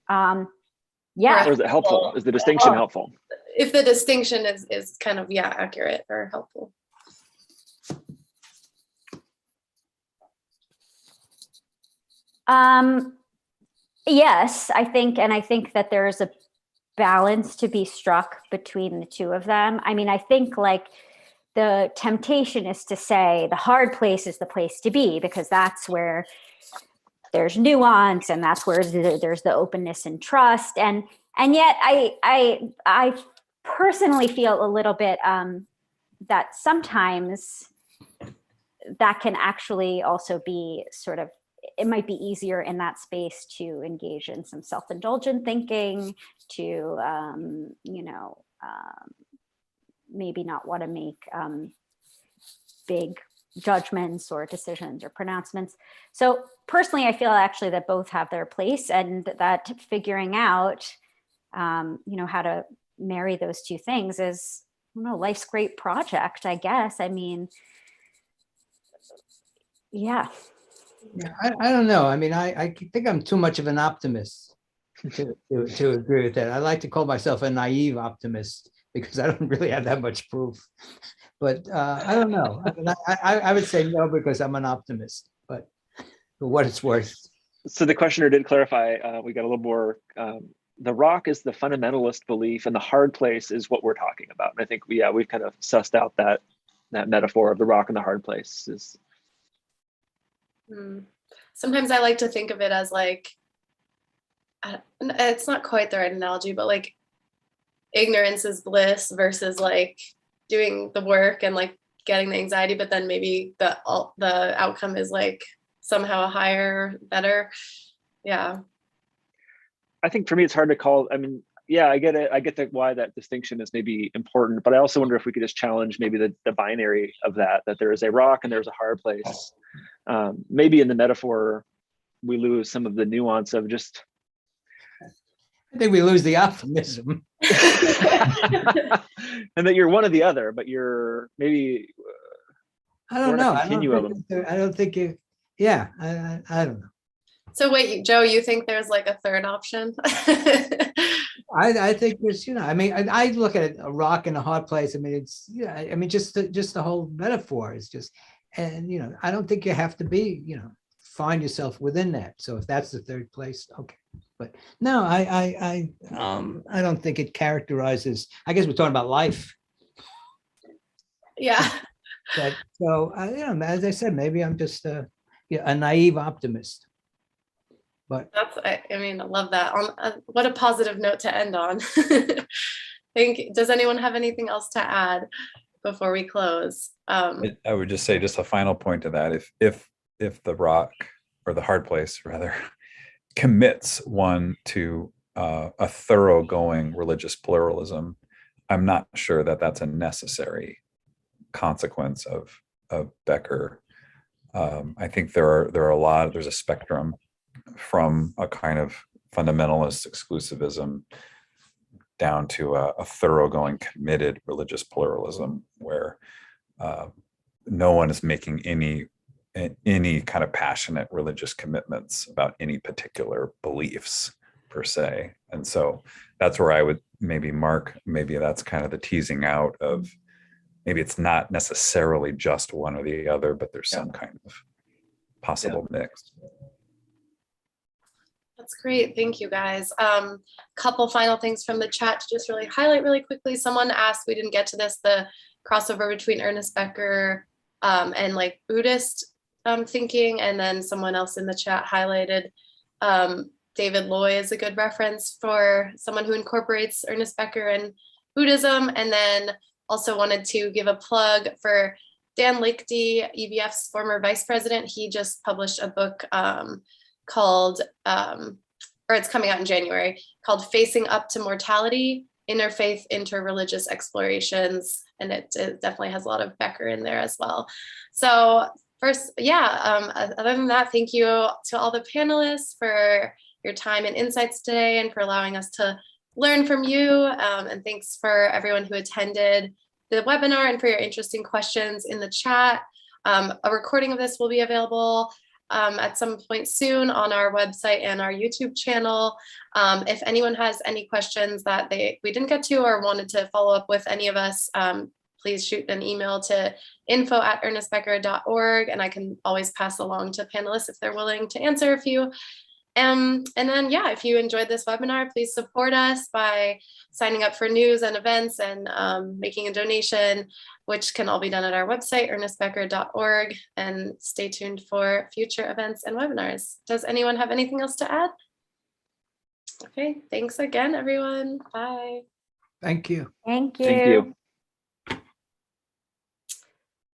Yeah. Or is it helpful? Is the distinction helpful? If the distinction is kind of, accurate or helpful. Yes, I think that there's a balance to be struck between the two of them. I mean, I think the temptation is to say the hard place is the place to be because that's where there's nuance and that's where there's the openness and trust. And yet I personally feel a little bit that sometimes that can actually also be it might be easier in that space to engage in some self-indulgent thinking, to, maybe not want to make big judgments or decisions or pronouncements. So personally, I feel actually that both have their place and that figuring out, how to marry those two things is, life's great project, I guess. I mean, yeah. Yeah, I don't know. I mean, I think I'm too much of an optimist to agree with that. I like to call myself a naive optimist because I don't really have that much proof. But I don't know. I mean, I would say no because I'm an optimist, but for what it's worth. So the questioner did clarify, we got a little more, the rock is the fundamentalist belief and the hard place is what we're talking about. And I think we've kind of sussed out that metaphor of the rock and the hard place is. Sometimes I like to think of it as it's not quite the right analogy, but ignorance is bliss versus doing the work and getting the anxiety, but then maybe the outcome is somehow higher, better. Yeah. I think for me, it's hard to call. I mean, yeah, I get it. I get why that distinction is maybe important, but I also wonder if we could just challenge maybe the binary of that there is a rock and there's a hard place. Maybe in the metaphor, we lose some of the nuance of just I think we lose the optimism. and that you're one or the other, but you're maybe I don't We're on a know. continuum. I don't think you, yeah, I don't know. So wait, Joe, you think there's like a third option? I think there's, I mean, I look at a rock in a hard place. I mean, it's, I mean, just the whole metaphor is just, and, I don't think you have to be, find yourself within that. So if that's the third place, okay. But no, I don't think it characterizes, I guess we're talking about life. Yeah. But so, as I said, maybe I'm just a naive optimist. But I mean, I love that. What a positive note to end on. Does anyone have anything else to add before we close? I would just say, just a final point to that, if the rock, or the hard place rather, commits one to a thoroughgoing religious pluralism, I'm not sure that that's a necessary consequence of Becker. I think there's a spectrum from a kind of fundamentalist exclusivism down to a thoroughgoing committed religious pluralism where no one is making any kind of passionate religious commitments about any particular beliefs per se. And so that's where I would maybe that's kind of the teasing out of, maybe it's not necessarily just one or the other, but there's some kind of possible mix. That's great. Thank you, guys. Couple final things from the chat to just really highlight really quickly. Someone asked, we didn't get to this, the crossover between Ernest Becker and like Buddhist thinking. And then someone else in the chat highlighted David Loy is a good reference for someone who incorporates Ernest Becker and Buddhism. And then also wanted to give a plug for Dan Lichty, EBF's former vice president. He just published a book called, or it's coming out in January, called Facing Up to Mortality, Interfaith, Interreligious Explorations. And it definitely has a lot of Becker in there as well. So first, other than that, thank you to all the panelists for your time and insights today and for allowing us to learn from you. And thanks for everyone who attended the webinar and for your interesting questions in the chat. A recording of this will be available at some point soon on our website and our YouTube channel. If anyone has any questions that we didn't get to or wanted to follow up with any of us, please shoot an email to info@ernestbecker.org, and I can always pass along to panelists if they're willing to answer a few. And then, if you enjoyed this webinar, please support us by signing up for news and events and making a donation, which can all be done at our website, ernestbecker.org, and stay tuned for future events and webinars. Does anyone have anything else to add? Okay, thanks again, everyone. Bye. thank you. Thank you. Thank you.